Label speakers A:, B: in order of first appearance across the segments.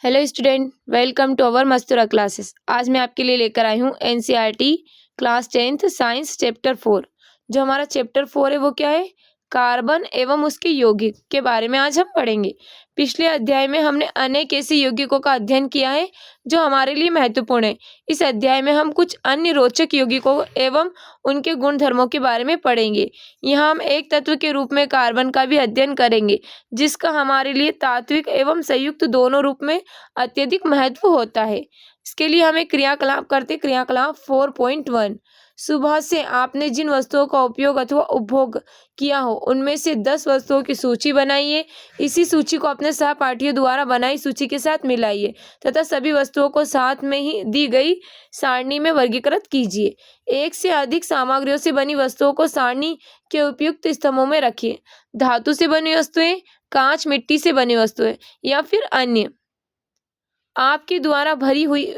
A: Hello student, welcome to our Mastura classes. आज मैं आपके लिए लेकर आई हूँ NCERT class 10th science chapter 4। जो हमारा चैप्टर 4 है वो क्या है? कार्बन एवं उसके यौगिक के बारे में आज हम पढ़ेंगे। पिछले अध्याय में हमने अनेक ऐसे यौगिकों का अध्ययन किया है जो हमारे लिए महत्वपूर्ण है। इस अध्याय में हम कुछ अन्य रोचक यौगिकों एवं उनके गुण धर्मों के बारे में पढ़ेंगे। यहाँ हम एक तत्व के रूप में कार्बन का भी अध्ययन करेंगे, जिसका हमारे लिए तात्विक एवं संयुक्त दोनों रूप में अत्यधिक महत्व होता है। इसके लिए हमें क्रियाकलाप करते। क्रियाकलाप 4.1। सुबह से आपने जिन वस्तुओं का उपयोग अथवा उपभोग किया हो उनमें से 10 वस्तुओं की सूची बनाइए। इसी सूची को अपने सहपाठियों द्वारा बनाई सूची के साथ मिलाइए तथा सभी वस्तुओं को साथ में ही दी गई सारणी में वर्गीकृत कीजिए। एक से अधिक सामग्रियों से बनी वस्तुओं को सारणी के उपयुक्त स्तंभों में रखिए। धातु से बनी वस्तुएं, कांच, मिट्टी से बनी वस्तुएं या फिर अन्य आपके द्वारा भरी हुई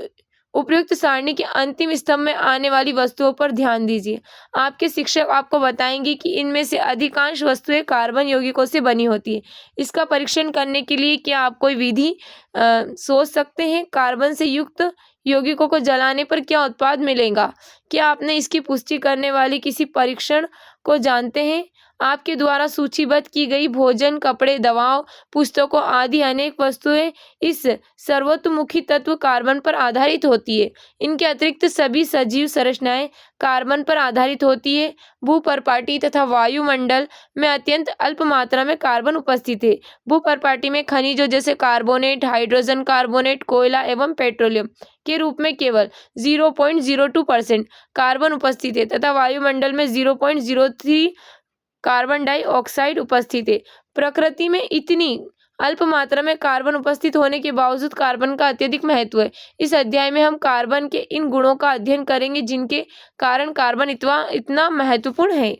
A: उपयुक्त सारणी के अंतिम स्तंभ में आने वाली वस्तुओं पर ध्यान दीजिए। आपके शिक्षक आपको बताएंगे कि इनमें से अधिकांश वस्तुएं कार्बन यौगिकों से बनी होती है। इसका परीक्षण करने के लिए क्या आप कोई विधि सोच सकते हैं? कार्बन से युक्त यौगिकों को जलाने पर क्या उत्पाद मिलेगा? क्या आपने इसकी पुष्टि करने वाली किसी परीक्षण को जानते हैं? आपके द्वारा सूचीबद्ध की गई भोजन, कपड़े, दवाओं, पुस्तकों आदि अनेक वस्तुएं इस सर्वतोमुखी तत्व कार्बन पर आधारित होती है। इनके अतिरिक्त सभी सजीव संरचनाएं कार्बन पर आधारित होती है। भूपर्पाटी तथा वायुमंडल में अत्यंत अल्प मात्रा में कार्बन उपस्थित है। भूपर्पाटी में खनिजों जैसे कार्बोनेट, हाइड्रोजन कार्बोनेट, कोयला एवं पेट्रोलियम के रूप में केवल 0.02% कार्बन उपस्थित है तथा वायुमंडल में 0.03 कार्बन डाइऑक्साइड उपस्थित है। प्रकृति में इतनी अल्प मात्रा में कार्बन उपस्थित होने के बावजूद कार्बन का अत्यधिक महत्व है। इस अध्याय में हम कार्बन के इन गुणों का अध्ययन करेंगे जिनके कारण कार्बन इतना महत्वपूर्ण है।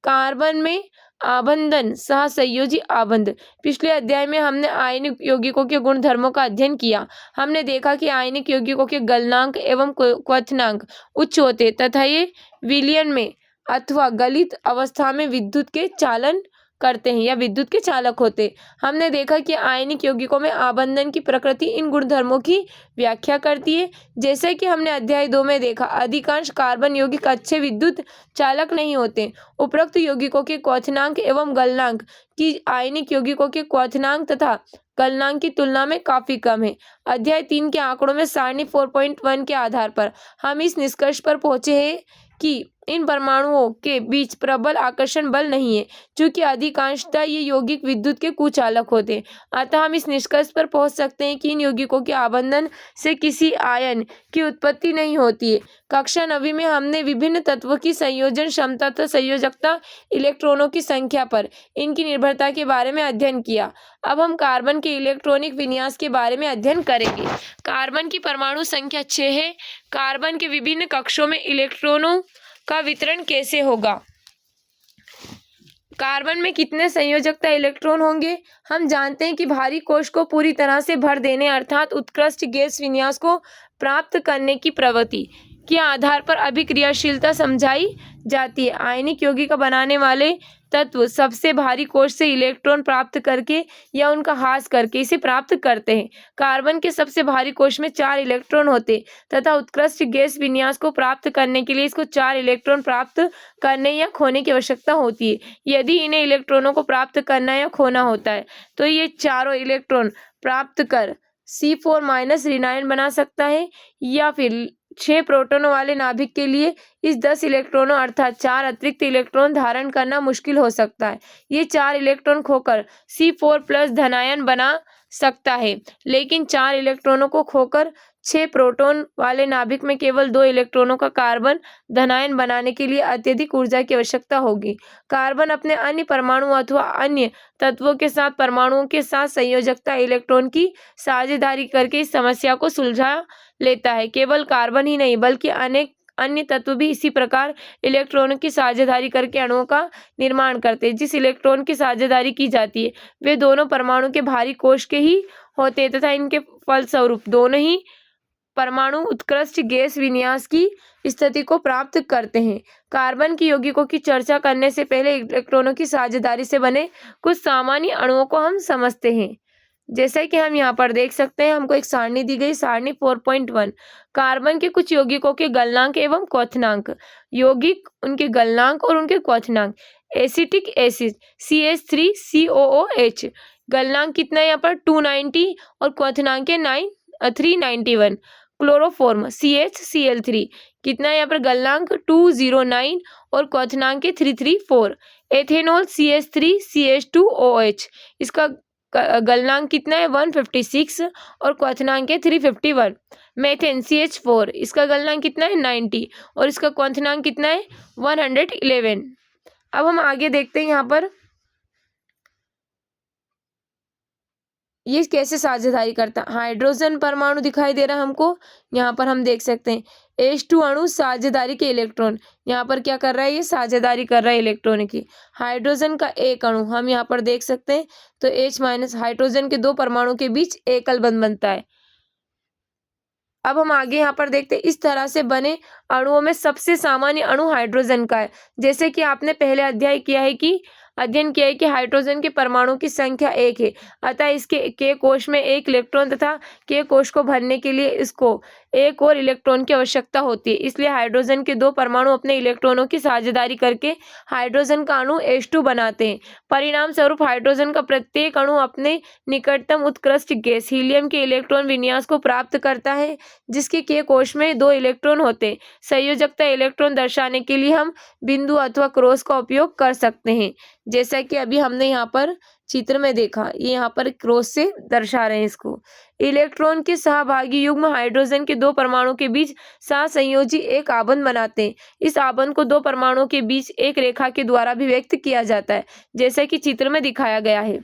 A: कार्बन में आबंधन सह संयोजी आबंध। पिछले अध्याय में हमने आयनिक यौगिकों के गुण धर्मों का अध्ययन किया। हमने देखा कि आयनिक यौगिकों के गलनांक एवं क्वथनांक उच्च होते तथा ये विलयन में अथवा गलित अवस्था में विद्युत के चालन करते हैं या विद्युत के चालक होते। हमने देखा कि आयनिक यौगिकों में आबंधन की प्रकृति इन गुणधर्मों की व्याख्या करती है। जैसे कि हमने अध्याय 2 में देखा, अधिकांश कार्बन यौगिक अच्छे विद्युत चालक नहीं होते। उपरोक्त यौगिकों के क्वथनांक एवं गलनांक की आयनिक यौगिकों के क्वथनांक तथा गलनांक की तुलना में काफी कम है। अध्याय 3 के आंकड़ों में सारणी 4.1 के आधार पर हम इस निष्कर्ष पर पहुंचे हैं कि इन परमाणुओं के बीच प्रबल आकर्षण बल नहीं है, क्योंकि अधिकांशतः ये यौगिक विद्युत के कुचालक होते हैं। अतः हम इस निष्कर्ष पर पहुंच सकते हैं कि इन यौगिकों के आबंधन से किसी आयन की उत्पत्ति नहीं होती है। कक्षा 9वीं में हमने विभिन्न तत्वों की संयोजन क्षमता तथा संयोजकता, इलेक्ट्रॉनों की संख्या पर इनकी निर्भरता के बारे में अध्ययन किया। अब हम कार्बन के इलेक्ट्रॉनिक विन्यास के बारे में अध्ययन करेंगे। कार्बन की परमाणु संख्या 6 है। कार्बन के विभिन्न कक्षों में इलेक्ट्रॉनों का वितरण कैसे होगा? कार्बन में कितने संयोजकता इलेक्ट्रॉन होंगे? हम जानते हैं कि भारी कोश को पूरी तरह से भर देने अर्थात उत्कृष्ट गैस विन्यास को प्राप्त करने की प्रवृत्ति के आधार पर अभिक्रियाशीलता समझाई जाती है। आयनिक यौगिक बनाने वाले तत्व सबसे भारी कोश से इलेक्ट्रॉन प्राप्त करके या उनका ह्रास करके इसे प्राप्त करते हैं। कार्बन के सबसे भारी कोश में 4 इलेक्ट्रॉन होते तथा उत्कृष्ट गैस विन्यास को प्राप्त करने के लिए इसको 4 इलेक्ट्रॉन प्राप्त करने या खोने की आवश्यकता होती है। यदि इन्हें इलेक्ट्रॉनों को प्राप्त करना या खोना होता है तो ये चारों इलेक्ट्रॉन प्राप्त कर C4- ऋण आयन बना सकता है, या फिर 6 प्रोटॉनों वाले नाभिक के लिए इस 10 इलेक्ट्रॉनों अर्थात 4 अतिरिक्त इलेक्ट्रॉन धारण करना मुश्किल हो सकता है। ये 4 इलेक्ट्रॉन खोकर C4+ धनायन बना सकता है, लेकिन 4 इलेक्ट्रॉनों को खोकर 6 प्रोटॉन वाले नाभिक में केवल 2 इलेक्ट्रॉनों का कार्बन धनायन बनाने के लिए अत्यधिक ऊर्जा की आवश्यकता होगी। कार्बन अपने अन्य परमाणु अथवा अन्य तत्वों के साथ परमाणुओं के साथ संयोजकता इलेक्ट्रॉन की साझेदारी करके इस समस्या को सुलझा लेता है। केवल कार्बन ही नहीं बल्कि अनेक अन्य तत्व भी इसी प्रकार इलेक्ट्रॉनों की साझेदारी करके अणुओं का निर्माण करते हैं। जिस इलेक्ट्रॉन की साझेदारी की जाती है वे दोनों परमाणु के भारी कोश के ही होते हैं तथा इनके फलस्वरूप दोनों ही परमाणु उत्कृष्ट गैस विन्यास की स्थिति को प्राप्त करते हैं। कार्बन की यौगिकों की चर्चा करने से पहले इलेक्ट्रॉनों की साझेदारी से बने कुछ सामान्य अणुओं को हम समझते हैं। जैसा कि हम यहाँ पर देख सकते हैं, हमको एक सारणी दी गई, सारणी 4.1 कार्बन के कुछ यौगिकों के गलनांक एवं क्वथनांक। यौगिक, उनके गलनांक और उनके क्वथनांक। एसिटिक एसिड CH3COOH, गलनांक कितना है यहाँ पर 290 और क्वथनांक है 391। क्लोरोफॉर्म CHCl3, कितना है यहाँ पर गलनांक 209 और क्वथनांक है 334। एथेनॉल CH3CH2OH, इसका गलनांक कितना है 156 और क्वथनांक है 351। मेथेन CH4, इसका गलनांक कितना है 90 और इसका क्वथनांक कितना है 111। अब हम आगे देखते हैं यहाँ पर ये कैसे साझेदारी करता है। हाइड्रोजन परमाणु दिखाई दे रहा है हमको, यहाँ पर हम देख सकते हैं H2 अणु साझेदारी के इलेक्ट्रॉन, यहाँ पर क्या कर रहा है, ये साझेदारी कर रहा है इलेक्ट्रॉन की। हाइड्रोजन का एक अणु हम यहाँ पर देख सकते हैं, तो H- हाइड्रोजन के दो परमाणु के बीच एकल बंध बनता है। अब हम आगे यहाँ पर देखते हैं, इस तरह से बने अणुओं में सबसे सामान्य अणु हाइड्रोजन का है। जैसे कि आपने पहले अध्ययन किया है कि हाइड्रोजन के परमाणु की संख्या 1 है, अतः इसके के कोश में एक इलेक्ट्रॉन तथा के कोश को भरने के लिए इसको एक और इलेक्ट्रॉन की आवश्यकता होती है। इसलिए हाइड्रोजन के दो परमाणु अपने इलेक्ट्रॉनों की साझेदारी करके हाइड्रोजन का अणु H2 बनाते हैं। परिणाम स्वरूप हाइड्रोजन का प्रत्येक अणु अपने निकटतम उत्कृष्ट गैस हीलियम के इलेक्ट्रॉन विन्यास को प्राप्त करता है, जिसके के कोश में 2 इलेक्ट्रॉन होते हैं। संयोजकता इलेक्ट्रॉन दर्शाने के लिए हम बिंदु अथवा क्रॉस का उपयोग कर सकते हैं, जैसा कि अभी हमने यहाँ पर चित्र में देखा, ये यहाँ पर क्रॉस से दर्शा रहे हैं इसको। इलेक्ट्रॉन के सहभागी युग्म हाइड्रोजन के दो परमाणु के बीच सहसंयोजी एक आबंध बनाते हैं। इस आबंध को दो परमाणुओं के बीच एक रेखा के द्वारा भी व्यक्त किया जाता है, जैसा कि चित्र में दिखाया गया है।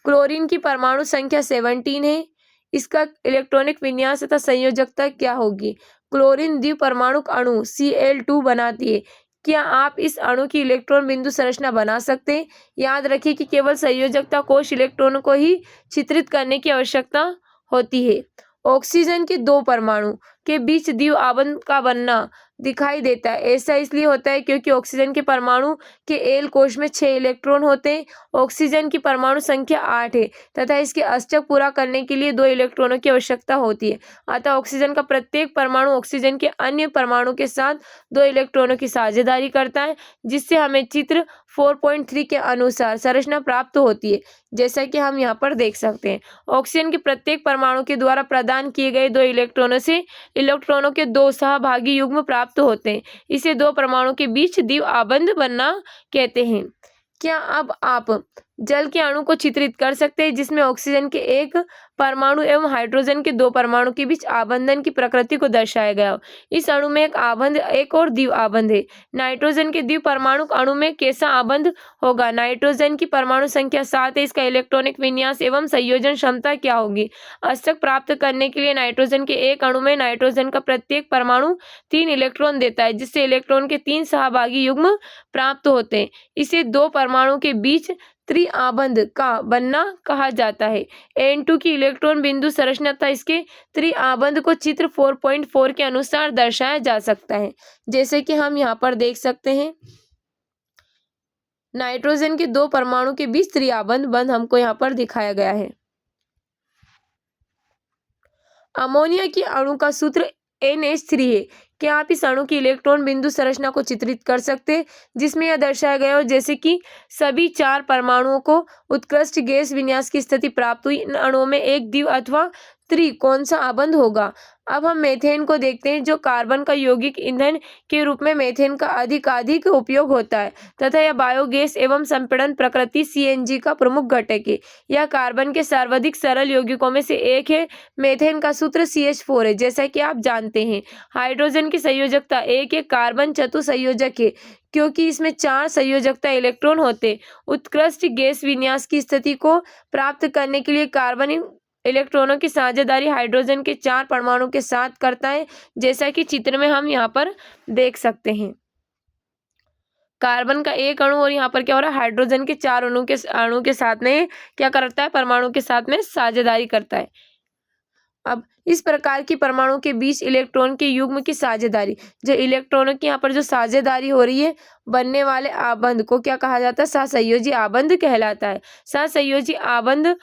A: क्लोरीन की परमाणु संख्या 17 है। इसका इलेक्ट्रॉनिक विन्यास तथा संयोजकता क्या होगी। क्लोरीन द्विपरमाणुक अणु Cl2 बनाती है। क्या आप इस अणु की इलेक्ट्रॉन बिंदु संरचना बना सकते हैं। याद रखिए कि केवल संयोजकता कोश इलेक्ट्रॉनों को ही चित्रित करने की आवश्यकता होती है। ऑक्सीजन के दो परमाणु के बीच द्वि आबंध का बनना दिखाई देता है। ऐसा इसलिए होता है क्योंकि ऑक्सीजन के परमाणु के एल कोश में 6 इलेक्ट्रॉन होते हैं। ऑक्सीजन की परमाणु संख्या 8 है तथा इसके अष्टक पूरा करने के लिए 2 इलेक्ट्रॉनों की आवश्यकता होती है। अतः ऑक्सीजन का प्रत्येक परमाणु ऑक्सीजन के अन्य परमाणु के साथ 2 इलेक्ट्रॉनों की साझेदारी करता है, जिससे हमें चित्र 4.3 के अनुसार संरचना प्राप्त होती है, जैसा कि हम यहाँ पर देख सकते हैं। ऑक्सीजन के प्रत्येक परमाणु के द्वारा प्रदान किए गए 2 इलेक्ट्रॉनों से इलेक्ट्रॉनों के 2 सहभागी युग्म प्राप्त होते हैं। इसे 2 परमाणु के बीच द्वि आबंध बनना कहते हैं। क्या अब आप जल के अणु को चित्रित कर सकते हैं जिसमें ऑक्सीजन के एक परमाणु एवं हाइड्रोजन के 2 परमाणु के बीच आबंधन की प्रकृति को दर्शाया गया हो। इस अणु में एक आबंध, एक और द्वि आबंध है। नाइट्रोजन के द्वि परमाणु अणु में कैसा आबंध होगा। नाइट्रोजन की परमाणु संख्या 7 है। इसका इलेक्ट्रॉनिक विन्यास एवं संयोजन क्षमता क्या होगी। अष्टक प्राप्त करने के लिए नाइट्रोजन के एक अणु में नाइट्रोजन का प्रत्येक परमाणु 3 इलेक्ट्रॉन देता है, जिससे इलेक्ट्रॉन के 3 सहभागी युग्म प्राप्त होते हैं। इसे 2 परमाणु के बीच त्रिआबंध का बनना कहा जाता है। N2 की इलेक्ट्रॉन बिंदु संरचना तथा इसके त्रिआबंध को चित्र 4.4 के अनुसार दर्शाया जा सकता है, जैसे कि हम यहाँ पर देख सकते हैं। नाइट्रोजन के 2 परमाणु के बीच त्रिआबंध बंध हमको यहाँ पर दिखाया गया है। अमोनिया की अणु का सूत्र NH3 है। क्या आप इस अणु की इलेक्ट्रॉन बिंदु संरचना को चित्रित कर सकते हैं जिसमें यह दर्शाया गया हो, जैसे कि सभी 4 परमाणुओं को उत्कृष्ट गैस विन्यास की स्थिति प्राप्त हुई। इन अणुओं में एक द्वि अथवा त्रि कौन सा आबंध होगा। अब हम मेथेन को देखते हैं, जो कार्बन का यौगिक ईंधन के रूप में मेथेन का अधिकाधिक उपयोग होता है तथा यह बायोगैस एवं संपीड़न प्रकृति CNG का प्रमुख घटक है। यह कार्बन के सर्वाधिक सरल यौगिकों में से एक है। मेथेन का सूत्र CH4 है, जैसा कि आप जानते हैं। हाइड्रोजन की संयोजकता 1 है। कार्बन चतुसंयोजक है क्योंकि इसमें 4 संयोजकता इलेक्ट्रॉन होते। उत्कृष्ट गैस विन्यास की स्थिति को प्राप्त करने के लिए कार्बन इलेक्ट्रॉनों की साझेदारी हाइड्रोजन के 4 परमाणु के साथ करता है, जैसा कि चित्र में हम यहाँ पर देख सकते हैं। कार्बन का एक अणु और यहाँ पर क्या हो रहा है, हाइड्रोजन के 4 अणु के साथ में क्या करता है, परमाणु के साथ में साझेदारी करता है। अब इस प्रकार की परमाणु के बीच इलेक्ट्रॉन के युग्म की साझेदारी, जो इलेक्ट्रॉनों की यहाँ पर जो साझेदारी हो रही है, बनने वाले आबंध को क्या कहा जाता है, सहसंयोजी आबंध कहलाता है। सहसंयोजी आबंध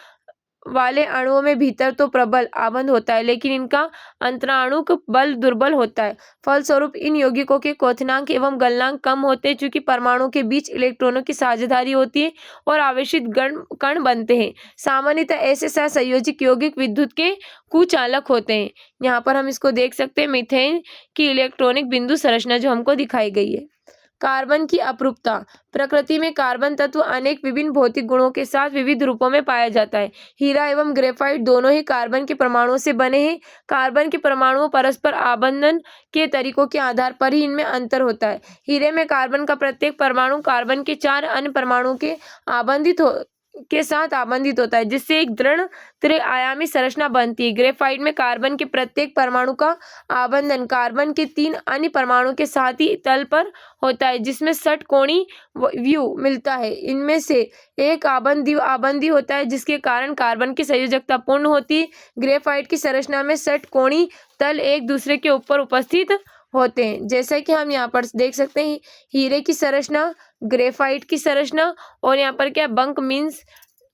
A: वाले अणुओं में भीतर तो प्रबल आबंध होता है, लेकिन इनका अंतराणुक बल दुर्बल होता है। फलस्वरूप इन यौगिकों के क्वथनांक एवं गलनांक कम होते हैं, चूंकि परमाणुओं के बीच इलेक्ट्रॉनों की साझेदारी होती है और आवेशित कण बनते हैं। सामान्यतः ऐसे सहसंयोजक यौगिक विद्युत के कुचालक होते हैं। यहाँ पर हम इसको देख सकते हैं, मीथेन की इलेक्ट्रॉनिक बिंदु संरचना जो हमको दिखाई गई है। कार्बन की अपरूपता। प्रकृति में कार्बन तत्व अनेक विभिन्न भौतिक गुणों के साथ विविध रूपों में पाया जाता है। हीरा एवं ग्रेफाइट दोनों ही कार्बन के परमाणुओं से बने हैं। कार्बन के परमाणुओं परस्पर आबंधन के तरीकों के आधार पर ही इनमें अंतर होता है। हीरे में कार्बन का प्रत्येक परमाणु कार्बन के 4 अन्य परमाणुओं के साथ आबंधित होता है, जिससे एक दृढ़ त्रिआयामी संरचना बनती है। ग्रेफाइट में कार्बन के प्रत्येक परमाणु का आबंधन कार्बन के 3 अन्य परमाणुओं के साथ ही तल पर होता है, जिसमें षटकोणीय व्यू मिलता है। इनमें से एक आबंधी होता है, जिसके कारण कार्बन की संयोजकता पूर्ण होती है। ग्रेफाइट की संरचना में षटकोणीय तल एक दूसरे के ऊपर उपस्थित होते हैं, जैसा कि हम यहाँ पर देख सकते हैं। हीरे की संरचना, ग्रेफाइट की संरचना और यहाँ पर क्या बंक मीन्स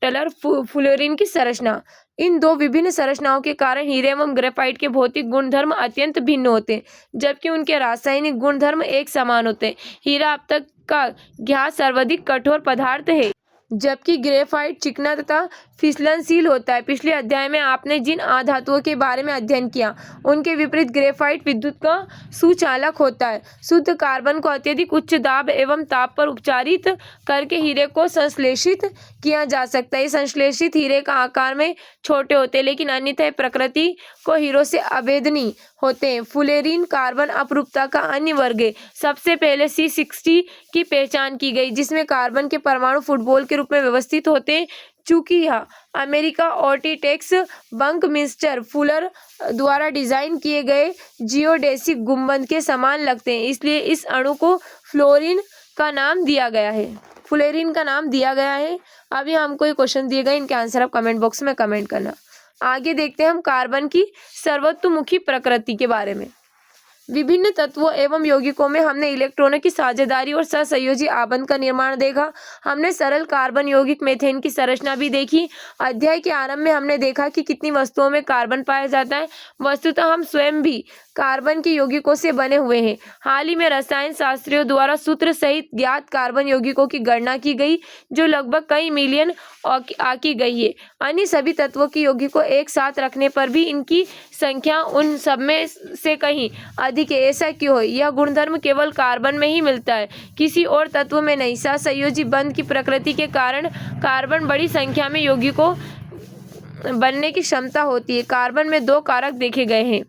A: टलर फ्लोरीन की संरचना। इन दो विभिन्न संरचनाओं के कारण हीरे एवं ग्रेफाइट के भौतिक गुणधर्म अत्यंत भिन्न होते हैं, जबकि उनके रासायनिक गुणधर्म एक समान होते हैं। हीरा अब तक का ज्ञात सर्वाधिक कठोर पदार्थ है, जबकि ग्रेफाइट चिकना तथा फिसलनशील होता है। पिछले अध्याय में आपने जिन अधातुओं के बारे में अध्ययन किया, उनके विपरीत ग्रेफाइट विद्युत का सुचालक होता है। शुद्ध कार्बन को अत्यधिक उच्च दाब एवं ताप पर उपचारित करके हीरे को संश्लेषित किया जा सकता है। संश्लेषित हीरे का आकार में छोटे होते हैं, लेकिन अन्यथा प्रकृति को हीरों से अभेदनीय होते हैं। फ्लोरीन कार्बन अपरूपता का अन्य वर्ग है। सबसे पहले C60 की पहचान की गई, जिसमें कार्बन के परमाणु फुटबॉल के रूप में व्यवस्थित होते हैं। चूंकि यह अमेरिका ऑर्टिटेक्स बंकमिंस्टर फुलर द्वारा डिजाइन किए गए जियोडेसिक गुंबद के समान लगते हैं, इसलिए इस अणु को फ्लोरीन का नाम दिया गया है। अभी हमको ये क्वेश्चन दिए गए, इनके आंसर आप कमेंट बॉक्स में कमेंट करना। आगे देखते हैं हम कार्बन की सर्वतोमुखी प्रकृति के बारे में। विभिन्न तत्वों एवं यौगिकों में हमने इलेक्ट्रॉनों की साझेदारी और सहसंयोजी आबंध का निर्माण देखा। हमने सरल कार्बन यौगिक मीथेन की संरचना भी देखी। अध्याय के आरंभ में हमने देखा कि कितनी वस्तुओं में कार्बन पाया जाता है। वस्तुतः हम स्वयं भी कार्बन के यौगिकों से बने हुए हैं। हाल ही में रसायन शास्त्रियों द्वारा सूत्र सहित ज्ञात कार्बन यौगिकों की गणना की गई, जो लगभग कई मिलियन आकी गई है। अन्य सभी तत्वों की यौगिकों एक साथ रखने पर भी इनकी संख्या उन सब में से कहीं अधिक है। ऐसा क्यों है? यह गुणधर्म केवल कार्बन में ही मिलता है, किसी और तत्व में नहीं। सहसंयोजी बंध की प्रकृति के कारण कार्बन बड़ी संख्या में यौगिकों बनने की क्षमता होती है। कार्बन में 2 कारक देखे गए हैं।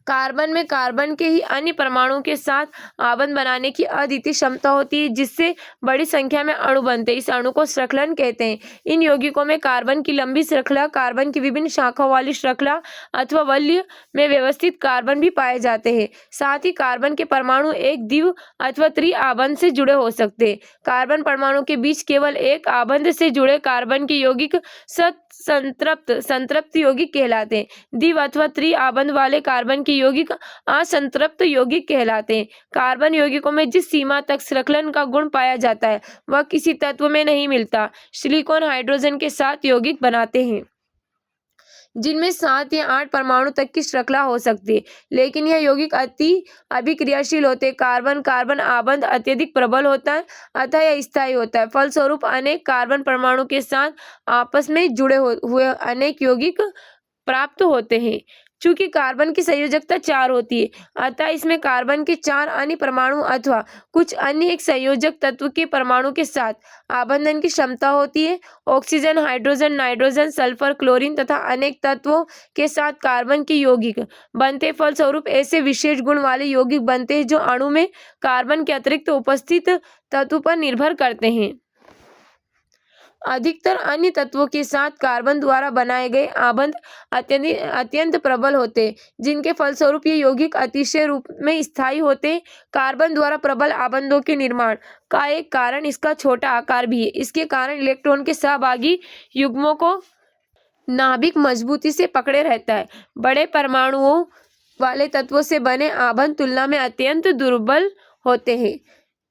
A: कार्बन में कार्बन के ही अन्य परमाणुओं के साथ आबंध बनाने की अद्वितीय क्षमता होती है, जिससे बड़ी संख्या में अणु बनते हैं। इस अणु को श्रृंखलन कहते हैं। इन यौगिकों में कार्बन की लंबी श्रृंखला, कार्बन की विभिन्न शाखाओं वाली श्रृंखला अथवा वलय में व्यवस्थित कार्बन भी पाए जाते हैं। साथ ही कार्बन के परमाणु एक द्विव अथवा त्रि आबंध से जुड़े हो सकते हैं। कार्बन परमाणु के बीच केवल एक आबंध से जुड़े कार्बन के यौगिक संतृप्त यौगिक कहलाते हैं। द्विव अथवा त्रि आबंध वाले कार्बन के यौगिक असंतृप्त यौगिक कहलाते हैं। कार्बन यौगिकों में जिस सीमा तक श्रृंखलन का गुण पाया जाता है, वह किसी तत्व में नहीं मिलता। सिलिकॉन हाइड्रोजन के साथ यौगिक बनाते हैं, जिनमें 7 या 8 परमाणु तक की श्रृंखला हो सकती है, लेकिन यह यौगिक अति अभिक्रियाशील होते हैं। कार्बन आबंध अत्यधिक प्रबल होता है, अतः यह स्थायी होता है। फलस्वरूप अनेक कार्बन परमाणु के साथ आपस में जुड़े हुए अनेक यौगिक प्राप्त होते हैं। चूंकि कार्बन की संयोजकता 4 होती है, अतः इसमें कार्बन के 4 अन्य परमाणु अथवा कुछ अन्य एक संयोजक तत्व के परमाणु के साथ आबंधन की क्षमता होती है। Oxygen, hydrogen, nitrogen, sulphur, chlorine तथा अनेक तत्वों के साथ कार्बन के यौगिक बनते। फलस्वरूप ऐसे विशेष गुण वाले यौगिक बनते हैं जो अणु में कार्बन के अतिरिक्त उपस्थित तत्व पर निर्भर करते हैं। अधिकतर अन्य तत्वों के साथ कार्बन द्वारा बनाए गए आबंध अत्यंत प्रबल होते हैं, जिनके फलस्वरूप ये यौगिक अतिशय रूप में स्थायी होते हैं। कार्बन द्वारा प्रबल आबंधों के निर्माण का एक कारण इसका छोटा आकार भी है। इसके कारण इलेक्ट्रॉन के सहभागी युग्मों को नाभिक मजबूती से पकड़े रहता है। बड़े परमाणुओं वाले तत्वों से बने आबंध तुलना में अत्यंत दुर्बल होते हैं।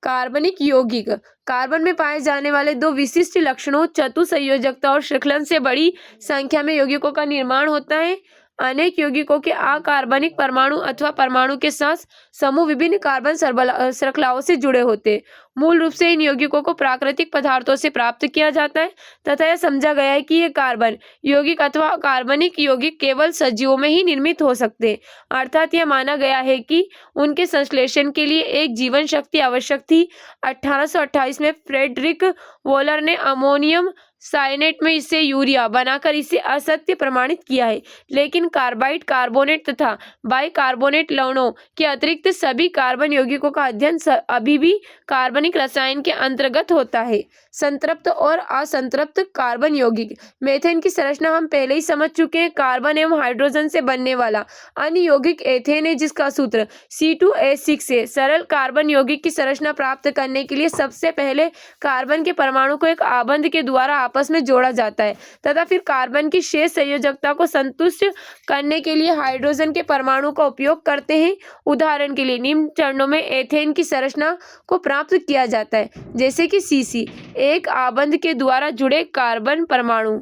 A: कार्बनिक यौगिक कार्बन में पाए जाने वाले दो विशिष्ट लक्षणों चतुसंयोजकता और श्रृंखलन से बड़ी संख्या में यौगिकों का निर्माण होता है। अनेक यौगिकों के अकार्बनिक परमाणु अथवा परमाणु के साथ समूह विभिन्न कार्बन श्रृंखलाओं से जुड़े होते हैं। मूल रूप से इन यौगिकों को प्राकृतिक पदार्थों से प्राप्त किया जाता है तथा यह समझा गया है कि ये कार्बन यौगिक अथवा कार्बनिक यौगिक केवल सजीवों में ही निर्मित हो सकते हैं। अर्थात यह माना गया है कि उनके संश्लेषण के लिए एक जीवन शक्ति आवश्यक थी। 1828 में फ्रेडरिक वॉलर ने अमोनियम साइनेट में इसे यूरिया बनाकर इसे असत्य प्रमाणित किया है। लेकिन कार्बाइड, कार्बोनेट तथा बाइकार्बोनेट लवणों के अतिरिक्त सभी कार्बन यौगिकों का अध्ययन अभी भी कार्बनिक रसायन के अंतर्गत होता है। संतृप्त और असंतृप्त कार्बन यौगिक। मेथेन की संरचना हम पहले ही समझ चुके हैं। कार्बन एवं हाइड्रोजन से बनने वाला अन्य यौगिक एथेन है, जिसका सूत्र C2H6 है। सरल कार्बन यौगिक की संरचना प्राप्त करने के लिए सबसे पहले कार्बन के परमाणु को एक आबंध के द्वारा आपस में जोड़ा जाता है तथा फिर कार्बन की शेष संयोजकता को संतुष्ट करने के लिए हाइड्रोजन के परमाणु का उपयोग करते हैं। उदाहरण के लिए निम्न चरणों में एथेन की संरचना को प्राप्त किया जाता है, जैसे कि CC एक आबंध के द्वारा जुड़े कार्बन परमाणु।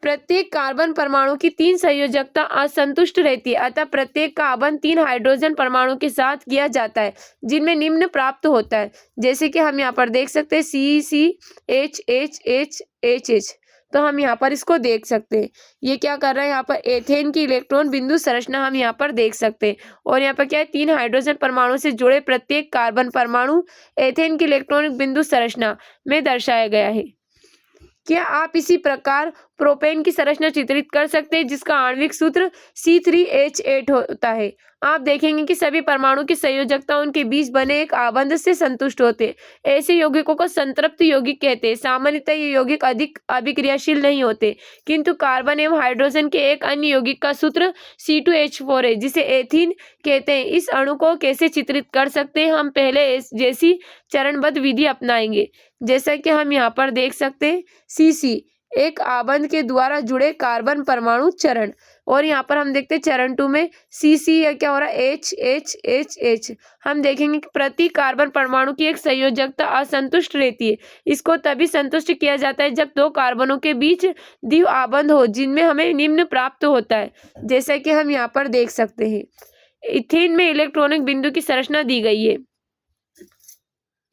A: प्रत्येक कार्बन परमाणु की 3 संयोजकता असंतुष्ट रहती है, अतः प्रत्येक का आबंध 3 हाइड्रोजन परमाणु के साथ किया जाता है, जिनमें निम्न प्राप्त होता है, जैसे कि हम यहाँ पर देख सकते हैं CCHHHHH। तो हम यहाँ पर इसको देख सकते हैं। ये क्या कर रहा है, यहाँ पर एथेन की इलेक्ट्रॉन बिंदु संरचना हम यहाँ पर देख सकते हैं। और यहाँ पर क्या है, 3 हाइड्रोजन परमाणु से जुड़े प्रत्येक कार्बन परमाणु एथेन की इलेक्ट्रॉनिक बिंदु संरचना में दर्शाया गया है। क्या आप इसी प्रकार प्रोपेन की संरचना चित्रित कर सकते हैं, जिसका आणविक सूत्र C3H8 होता है। आप देखेंगे कि सभी परमाणु की संयोजकता उनके बीच बने एक आबंध से संतुष्ट होते हैं। ऐसे यौगिकों को संतृप्त यौगिक कहते हैं। सामान्यतः ये यौगिक अधिक अभिक्रियाशील नहीं होते, किंतु कार्बन एवं हाइड्रोजन के एक अन्य यौगिक का सूत्र C2H4 है, जिसे एथीन कहते हैं। इस अणु को कैसे चित्रित कर सकते हैं, हम पहले जैसी चरणबद्ध विधि अपनाएंगे। जैसा कि हम यहाँ पर देख सकते हैं, CC एक आबंध के द्वारा जुड़े कार्बन परमाणु चरण। और यहाँ पर हम देखते हैं चरण 2 में CC या क्या हो रहा है, HHHH। हम देखेंगे कि प्रति कार्बन परमाणु की एक संयोजकता असंतुष्ट रहती है। इसको तभी संतुष्ट किया जाता है जब 2 कार्बनों के बीच द्वि आबंध हो, जिनमें हमें निम्न प्राप्त होता है, जैसा कि हम यहाँ पर देख सकते हैं। इथेन में इलेक्ट्रॉनिक बिंदु की संरचना दी गई है।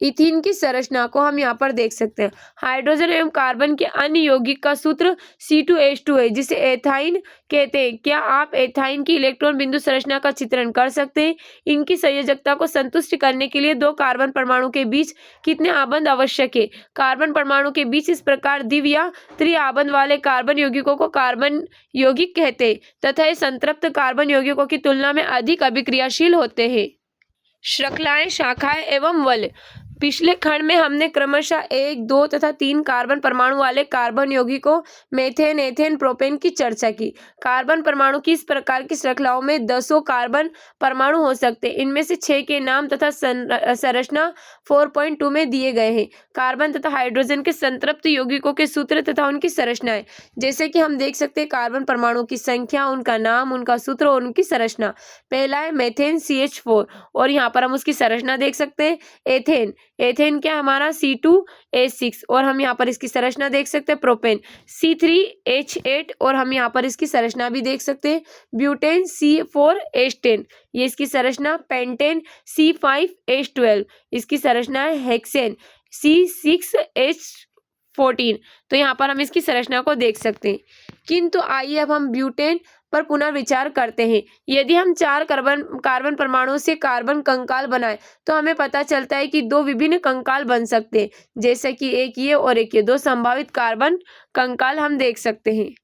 A: इथीन की संरचना को हम यहाँ पर देख सकते हैं। हाइड्रोजन एवं कार्बन के अन्य यौगिक का सूत्र C2H2 है, जिसे एथाइन कहते हैं। क्या आप एथाइन की इलेक्ट्रॉन बिंदु संरचना का चित्रण कर सकते हैं? इनकी संयोजकता को संतुष्ट करने के लिए 2 कार्बन परमाणु के बीच कितने आबंध आवश्यक है? कार्बन परमाणु के बीच इस प्रकार द्वि या त्रि आबंध वाले कार्बन यौगिकों को कार्बन यौगिक कहते हैं तथा ये संतृप्त कार्बन यौगिकों की तुलना में अधिक अभिक्रियाशील होते हैं। श्रृंखलाएं, शाखाएं एवं वलय। पिछले खंड में हमने क्रमशः 1, 2 तथा 3 कार्बन परमाणु वाले कार्बन यौगिकों मेथेन, एथेन, प्रोपेन की चर्चा की। कार्बन परमाणु की इस प्रकार की श्रृंखलाओं में 10 कार्बन परमाणु हो सकते हैं। इनमें से 6 के नाम तथा संरचना 4.2 में दिए गए हैं। कार्बन तथा हाइड्रोजन के संतृप्त यौगिकों के सूत्र तथा उनकी संरचनाएं, जैसे कि हम देख सकते हैं कार्बन परमाणु की संख्या, उनका नाम, उनका सूत्र और उनकी संरचना। पहला है मेथेन CH4 और यहाँ पर हम उसकी संरचना देख सकते हैं। एथेन क्या हमारा C2H6 और हम यहाँ पर इसकी संरचना देख सकते हैं। प्रोपेन C3H8 और हम यहाँ पर इसकी संरचना भी देख सकते हैं। ब्यूटेन C4H10 ये इसकी संरचना। पेंटेन C5H12 इसकी संरचना है। हेक्सेन C6H14 तो यहाँ पर हम इसकी संरचना को देख सकते हैं। किंतु आइए अब हम ब्यूटेन पर पुनर्विचार करते हैं। यदि हम 4 कार्बन परमाणुओं से कार्बन कंकाल बनाए तो हमें पता चलता है कि 2 विभिन्न कंकाल बन सकते हैं, जैसे कि एक ये और एक ये। 2 संभावित कार्बन कंकाल हम देख सकते हैं।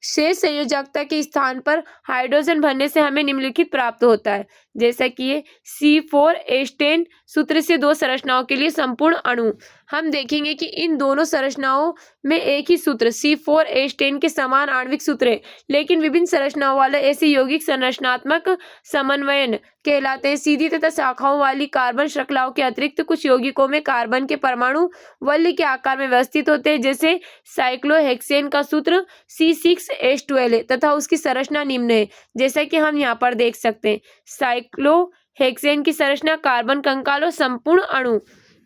A: शेष संयोजकता के स्थान पर हाइड्रोजन भरने से हमें निम्नलिखित प्राप्त होता है, जैसा कि ये C4H10 सूत्र से 2 संरचनाओं के लिए संपूर्ण अणु। हम देखेंगे कि इन दोनों संरचनाओं में एक ही सूत्र C4H10 के समान आणविक सूत्र है, लेकिन विभिन्न संरचनाओं वाले ऐसे यौगिक संरचनात्मक समन्वयन कहलाते हैं। सीधी तथा शाखाओं वाली कार्बन श्रृंखलाओं के अतिरिक्त कुछ यौगिकों में कार्बन के परमाणु वलय के आकार में व्यवस्थित होते हैं, जैसे साइक्लोहेक्सेन का सूत्र C6H12 है तथा उसकी संरचना निम्न है, जैसा कि हम यहाँ पर देख सकते हैं। हेक्सेन की संरचना, कार्बन कंकाल और संपूर्ण अणु।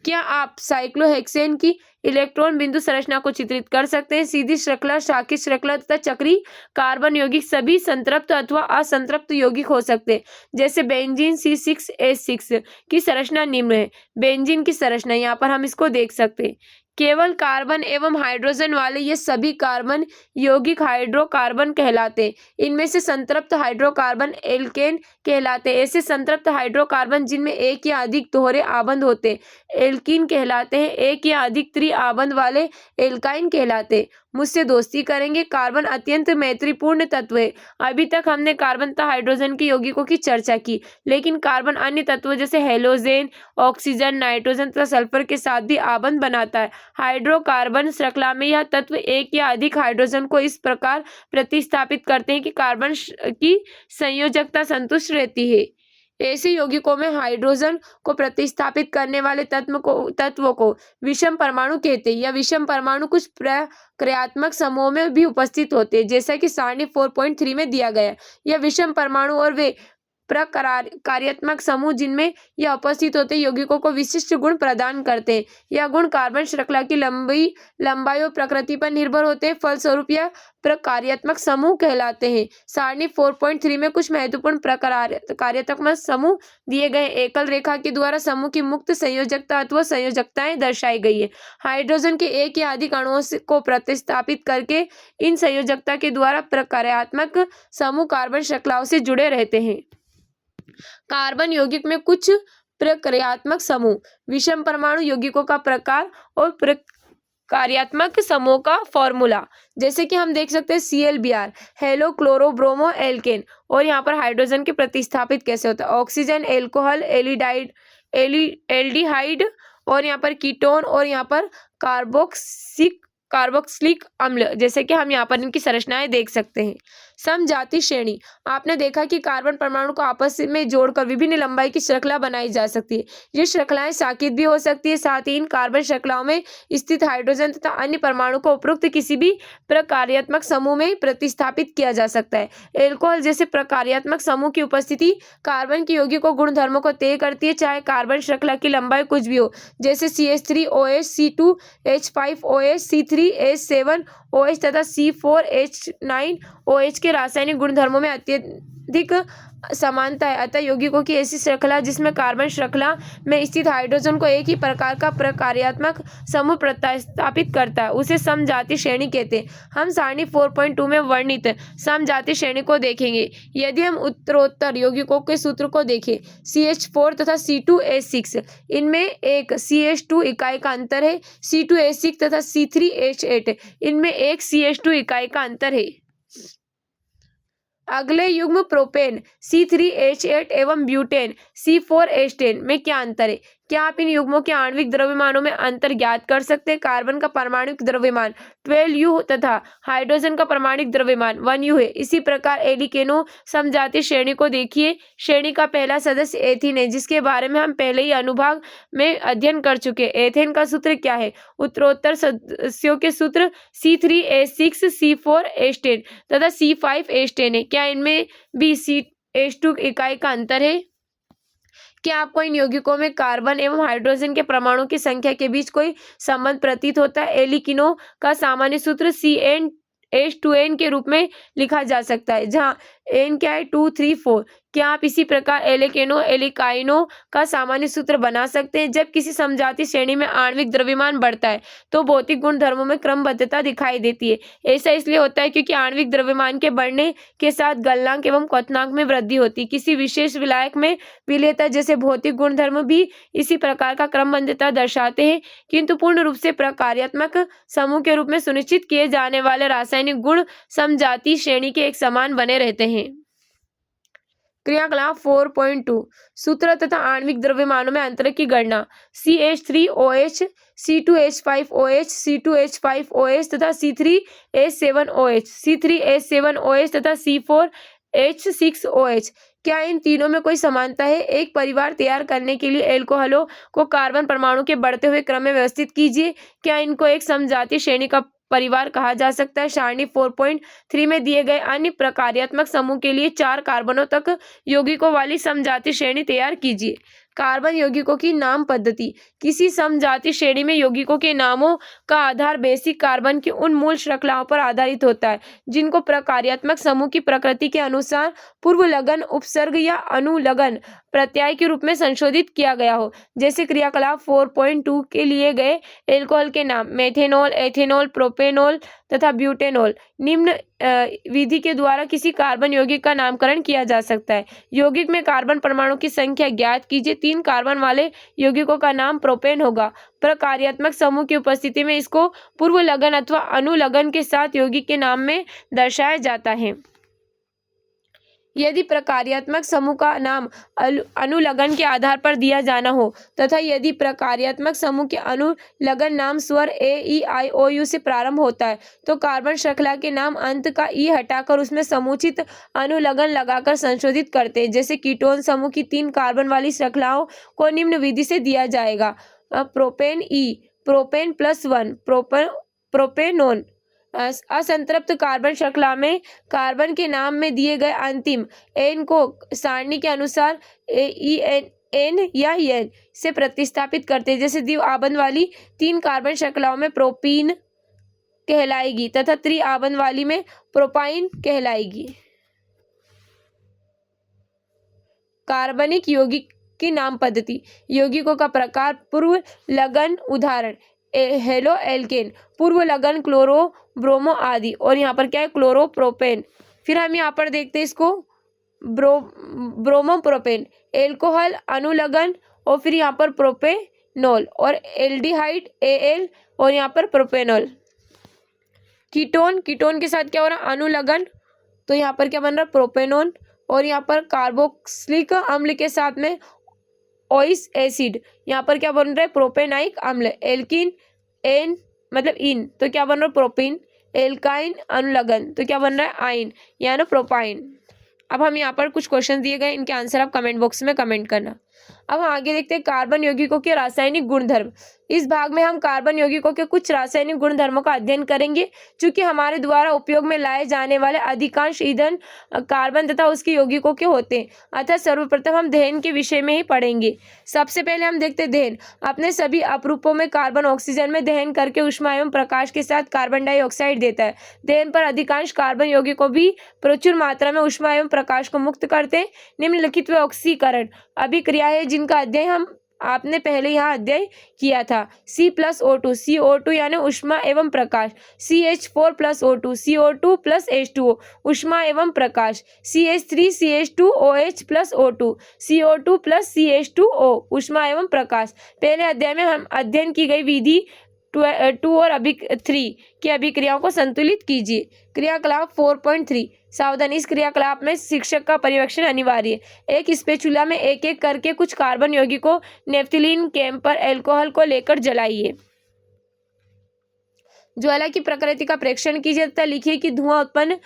A: क्या आप साइक्लोहेक्सेन की इलेक्ट्रॉन बिंदु संरचना को चित्रित कर सकते हैं? सीधी श्रृंखला, शाखित श्रृंखला तथा चक्री कार्बन यौगिक सभी संतृप्त अथवा असंतृप्त यौगिक हो सकते हैं। जैसे बेंजीन C6H6 की संरचना निम्न है। बेंजीन की संरचना यहाँ पर हम इसको देख सकते हैं। केवल कार्बन एवं हाइड्रोजन वाले ये सभी कार्बन यौगिक हाइड्रोकार्बन कहलाते हैं। इनमें से संतृप्त हाइड्रोकार्बन एल्केन कहलाते हैं। ऐसे संतृप्त हाइड्रोकार्बन जिनमें एक या अधिक दोहरे आबंध होते हैं एल्कीन कहलाते हैं। एक या अधिक त्रि आबंध वाले एल्काइन कहलाते हैं। मुझसे दोस्ती करेंगे। कार्बन अत्यंत मैत्रीपूर्ण तत्व है। अभी तक हमने कार्बन तथा हाइड्रोजन के यौगिकों की चर्चा की, लेकिन कार्बन अन्य तत्वों जैसे हेलोजन, ऑक्सीजन, नाइट्रोजन तथा सल्फर के साथ भी आबंध बनाता है। हाइड्रोकार्बन श्रृंखला में यह तत्व एक या अधिक हाइड्रोजन को इस प्रकार प्रतिस्थापित करते हैं कि कार्बन की संयोजकता संतुष्ट रहती है। ऐसे यौगिकों में हाइड्रोजन को प्रतिस्थापित करने वाले तत्वों को विषम परमाणु कहते हैं। यह विषम परमाणु कुछ प्रक्रियात्मक समूहों में भी उपस्थित होते हैं, जैसा कि सारणी 4.3 में दिया गया है। यह विषम परमाणु और वे प्रकार्यात्मक समूह जिनमें यह उपस्थित होते यौगिकों को विशिष्ट गुण प्रदान करते हैं। यह गुण कार्बन श्रृंखला की लंबाई और प्रकृति पर निर्भर होते हैं। फलस्वरूप यह प्रकार्यात्मक समूह कहलाते हैं। सारणी 4.3 में कुछ महत्वपूर्ण प्रकार्यात्मक समूह दिए गए। एकल रेखा के द्वारा समूह की मुक्त संयोजकता अथवा संयोजकताएं दर्शाई गई है। हाइड्रोजन के एक या अधिक अणुओं को प्रतिस्थापित करके इन संयोजकता के द्वारा प्रकार्यात्मक समूह कार्बन श्रृंखलाओं से जुड़े रहते हैं। कार्बन यौगिक में कुछ प्रक्रियात्मक समूह, विषम परमाणु यौगिकों का प्रकार और प्रकार्यात्मक समूह का फॉर्मूला। जैसे कि हम देख सकते हैं ClBr, halo chloro bromo alkane, और यहाँ पर हाइड्रोजन के प्रतिस्थापित कैसे होता है। ऑक्सीजन, एल्कोहल, एल्डिहाइड, और यहाँ पर कीटोन, और यहाँ पर कार्बोक्सिलिक अम्ल, जैसे कि हम यहाँ पर इनकी संरचनाएं देख सकते हैं। समजाति श्रेणी, आपने देखा कि कार्बन परमाणु को आपस में जोड़कर विभिन्न लंबाई की श्रृंखला बनाई जा सकती है। ये श्रृंखलाएं शाखित भी हो सकती है। साथ ही इन कार्बन श्रृंखलाओं में स्थित हाइड्रोजन तथा अन्य परमाणु को उपरोक्त किसी भी प्रकार्यात्मक समूह में प्रतिस्थापित किया जा सकता है। एल्कोहल जैसे प्रकार्यात्मक समूह की उपस्थिति कार्बन की यौगिकों गुणधर्मों को तय करती है, चाहे कार्बन श्रृंखला की लंबाई कुछ भी हो। जैसे CH3OH, C2H5OH, C3H7OH तथा C4H9OH के रासायनिक गुणधर्मों में अत्यधिक समानता है। अतः यौगिकों की ऐसी श्रृंखला जिसमें कार्बन श्रृंखला में स्थित हाइड्रोजन को एक ही प्रकार का प्रकार्यात्मक समूह प्रतिस्थापित करता है, उसे समजाति श्रेणी कहते हैं। हम सारणी 4.2 में वर्णित समजाति श्रेणी को देखेंगे। यदि हम उत्तरोत्तर यौगिकों के सूत्र को देखें, CH4 तथा C2H6, इनमें एक CH2 इकाई का अंतर है। C2H6 तथा C3H8, इनमें एक CH2 इकाई का अंतर है। अगले युग्म प्रोपेन C3H8 एवं ब्यूटेन C4H10 में क्या अंतर है? क्या आप इन युग्मों के आणविक द्रव्यमानों में अंतर ज्ञात कर सकते हैं? कार्बन का परमाणुक द्रव्यमान 12U तथा हाइड्रोजन का परमाणुक द्रव्यमान 1U है। इसी प्रकार एल्केनो समजाति श्रेणी को देखिए। श्रेणी का पहला सदस्य एथीन है, जिसके बारे में हम पहले ही अनुभाग में अध्ययन कर चुके। एथेन का सूत्र क्या है? उत्तरोत्तर सदस्यों के सूत्र C3H6, C4H10 तथा C5H10 है। क्या इनमें भी CH2 इकाई का अंतर है? क्या आपको इन यौगिकों में कार्बन एवं हाइड्रोजन के परमाणु की संख्या के बीच कोई संबंध प्रतीत होता है? एल्कीनो का सामान्य सूत्र CnH2n के रूप में लिखा जा सकता है, जहाँ N क्या है 2, 3, 4। क्या आप इसी प्रकार एल्काइनो का सामान्य सूत्र बना सकते हैं? जब किसी समजाति श्रेणी में आणविक द्रव्यमान बढ़ता है तो भौतिक गुणधर्मों में क्रमबद्धता दिखाई देती है। ऐसा इसलिए होता है क्योंकि आणविक द्रव्यमान के बढ़ने के साथ गलनांक एवं क्वथनांक में वृद्धि होती है। किसी विशेष विलायक में विलेयता जैसे भौतिक गुणधर्म भी इसी प्रकार का क्रमबद्धता दर्शाते हैं, किंतु पूर्ण रूप से प्रकार्यात्मक समूह के रूप में सुनिश्चित किए जाने वाले रासायनिक गुण समजाति श्रेणी के एक समान बने रहते हैं। क्रियाकलाप 4.2 सूत्र तथा आणविक द्रव्यमानों में अंतर की गणना। CH3OH, C2H5OH, C2H5OH तथा C3H7OH, C3H7OH तथा C4H6OH। क्या इन तीनों में कोई समानता है? एक परिवार तैयार करने के लिए एल्कोहलों को कार्बन परमाणु के बढ़ते हुए क्रम में व्यवस्थित कीजिए। क्या इनको एक समजाति श्रेणी का परिवार कहा जा सकता है। सारणी 4.3 में दिए गए अन्य प्रकार्यात्मक समूह के लिए 4 कार्बनों तक यौगिकों वाली समजाति श्रेणी तैयार कीजिए। कार्बन यौगिकों की नाम पद्धति। किसी समजाति श्रेणी में यौगिकों के नामों का आधार बेसिक कार्बन की उन मूल श्रृंखलाओं पर आधारित होता है जिनको प्रकार्यात्मक समूह की प्रकृति के अनुसार पूर्व लगन, उपसर्ग या अनुलगन प्रत्यय के रूप में संशोधित किया गया हो। जैसे क्रियाकलाप 4.2 के लिए गए एल्कोहल के नाम मेथेनॉल, एथेनॉल, प्रोपेनॉल तथा ब्यूटेनॉल। निम्न विधि के द्वारा किसी कार्बन यौगिक का नामकरण किया जा सकता है। यौगिक में कार्बन परमाणु की संख्या ज्ञात कीजिए। 3 कार्बन वाले यौगिकों का नाम प्रोपेन होगा। प्रकार्यात्मक समूह की उपस्थिति में इसको पूर्व लगन अथवा अनुलगन के साथ यौगिक के नाम में दर्शाया जाता है। यदि प्रकार्यात्मक समूह का नाम अनुलगन के आधार पर दिया जाना हो तथा यदि प्रकार्यात्मक समूह के अनुलगन नाम स्वर ए, ई, आई, ओ, यू से प्रारंभ होता है तो कार्बन श्रृंखला के नाम अंत का ई हटाकर उसमें समुचित अनुलगन लगाकर संशोधित करते हैं। जैसे कीटोन समूह की 3 कार्बन वाली श्रृंखलाओं को निम्न विधि से दिया जाएगा। प्रोपेन ई, प्रोपेन +1, प्रोपेनोन। असंतृप्त कार्बन श्रृंखला में कार्बन के नाम में दिए गए अंतिम एन को सारणी के अनुसार एन या एन से प्रतिस्थापित करते हैं। जैसे द्वि आबंध वाली 3 कार्बन श्रृंखलाओं में प्रोपीन कहलाएगी तथा त्रि आबंध वाली में प्रोपाइन कहलाएगी। कार्बनिक यौगिक की नाम पद्धति। यौगिकों का प्रकार पूर्व लगन, उदाहरण हेलो एल्केन, पूर्व लगन क्लोरो, ब्रोमो आदि। और यहाँ पर क्या है क्लोरोप्रोपेन। फिर हम यहाँ पर देखते हैं इसको ब्रोमोप्रोपेन, एल्कोहल अनुलगन और फिर यहाँ पर प्रोपेनॉल और एल्डिहाइड एल और यहाँ पर प्रोपेनॉल। कीटोन, कीटोन के साथ क्या हो रहा है अनुलगन तो यहाँ पर क्या बन रहा है प्रोपेनॉन और यहाँ पर कार्बोक्सिलिक अम्ल के साथ में ओइस एसिड, यहाँ पर क्या बन रहा है प्रोपेनाइक अम्ल। एल्किन एन मतलब इन तो क्या बन रहा है प्रोपीन। एल्काइन अनुलगन तो क्या बन रहा है आइन यानी प्रोपाइन। अब हम यहाँ पर कुछ क्वेश्चन दिए गए, इनके आंसर आप कमेंट बॉक्स में कमेंट करना। अब हम आगे देखते हैं कार्बन यौगिकों के रासायनिक गुणधर्म। इस भाग में हम कार्बन यौगिकों के कुछ रासायनिक गुणधर्मों का अध्ययन करेंगे। चूंकि हमारे द्वारा उपयोग में लाए जाने वाले अधिकांश ईंधन कार्बन तथा उसके यौगिकों के होते हैं, अतः सर्वप्रथम हम दहन के विषय में ही पढ़ेंगे। सबसे पहले हम देखते हैं दहन। अपने सभी अपरूपों में कार्बन ऑक्सीजन में दहन करके ऊष्मा एवं प्रकाश के साथ कार्बन डाइऑक्साइड देता है। दहन पर अधिकांश कार्बन यौगिकों भी प्रचुर मात्रा में ऊष्मा एवं प्रकाश को मुक्त करते हैं। निम्नलिखित में ऑक्सीकरण अभिक्रिया है जिनका अध्ययन आपने पहले यहाँ अध्ययन किया था। C+O2, CO2 यानी ऊष्मा एवं प्रकाश। CH4+O2, CO2+H2O ऊष्मा एवं प्रकाश। CH3CH2OH+O2, CO2+CH2O ऊष्मा एवं प्रकाश। पहले अध्याय में हम अध्ययन की गई विधि 2 और 3 की अभिक्रियाओं को संतुलित कीजिए। क्रियाकलाप 4.3 सावधानी, इस क्रियाकलाप में शिक्षक का पर्यवेक्षण अनिवार्य है। एक स्पेचुला में एक एक करके कुछ कार्बन यौगिकों नेफ्थिलीन, कैम्फर, अल्कोहल को लेकर जलाइए। ज्वाला की प्रकृति का परीक्षण कीजिए तथा लिखिए कि धुआं उत्पन्न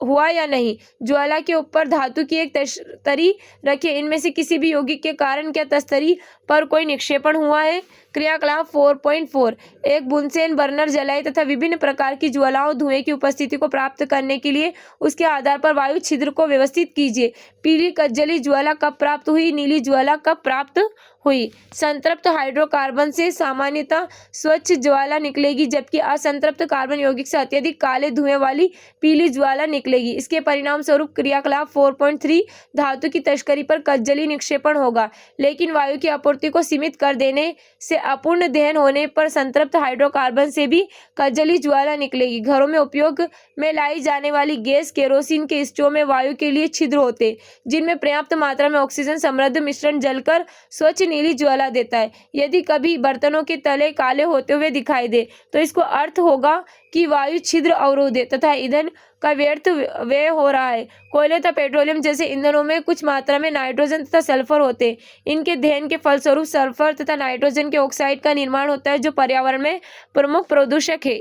A: हुआ या नहीं। ज्वाला के ऊपर धातु की एक तस्तरी रखिए। इनमें से किसी भी यौगिक के कारण क्या तस्तरी पर कोई निक्षेपण हुआ है। क्रियाकलाप 4.4 एक बुनसेन बर्नर जलाए तथा विभिन्न प्रकार की ज्वालाओं धुएं की उपस्थिति को प्राप्त करने के लिए उसके आधार पर वायु छिद्र को व्यवस्थित कीजिए। पीली कज्जली ज्वाला कब प्राप्त हुई, नीली ज्वाला कब प्राप्त हुई। संतृप्त हाइड्रोकार्बन से सामान्यतः स्वच्छ ज्वाला निकलेगी जबकि असंतृप्त कार्बन यौगिक से अत्यधिक काले धुएं वाली पीली ज्वाला निकलेगी। इसके परिणाम स्वरूप क्रियाकलाप 4.3 धातु की तस्करी पर कज्जली निक्षेपण होगा, लेकिन वायु की आपूर्ति को सीमित कर देने से अपूर्ण दहन होने पर संतृप्त हाइड्रोकार्बन से भी कज्जली ज्वाला निकलेगी। घरों में उपयोग में लाई जाने वाली गैस केरोसिन के स्टोव में वायु के लिए छिद्र होते जिनमें पर्याप्त मात्रा में ऑक्सीजन समृद्ध मिश्रण जलकर स्वच्छ नीली ज्वाला देता है। यदि कभी बर्तनों के तले काले होते हुए दिखाई दे तो इसको अर्थ होगा कि वायु छिद्र अवरोध है तथा ईंधन का व्यर्थ व्यय हो रहा है। कोयले तथा पेट्रोलियम जैसे ईंधनों में कुछ मात्रा में नाइट्रोजन तथा सल्फर होते हैं। इनके दहन के फलस्वरूप सल्फर तथा नाइट्रोजन के ऑक्साइड का निर्माण होता है जो पर्यावरण में प्रमुख प्रदूषक है।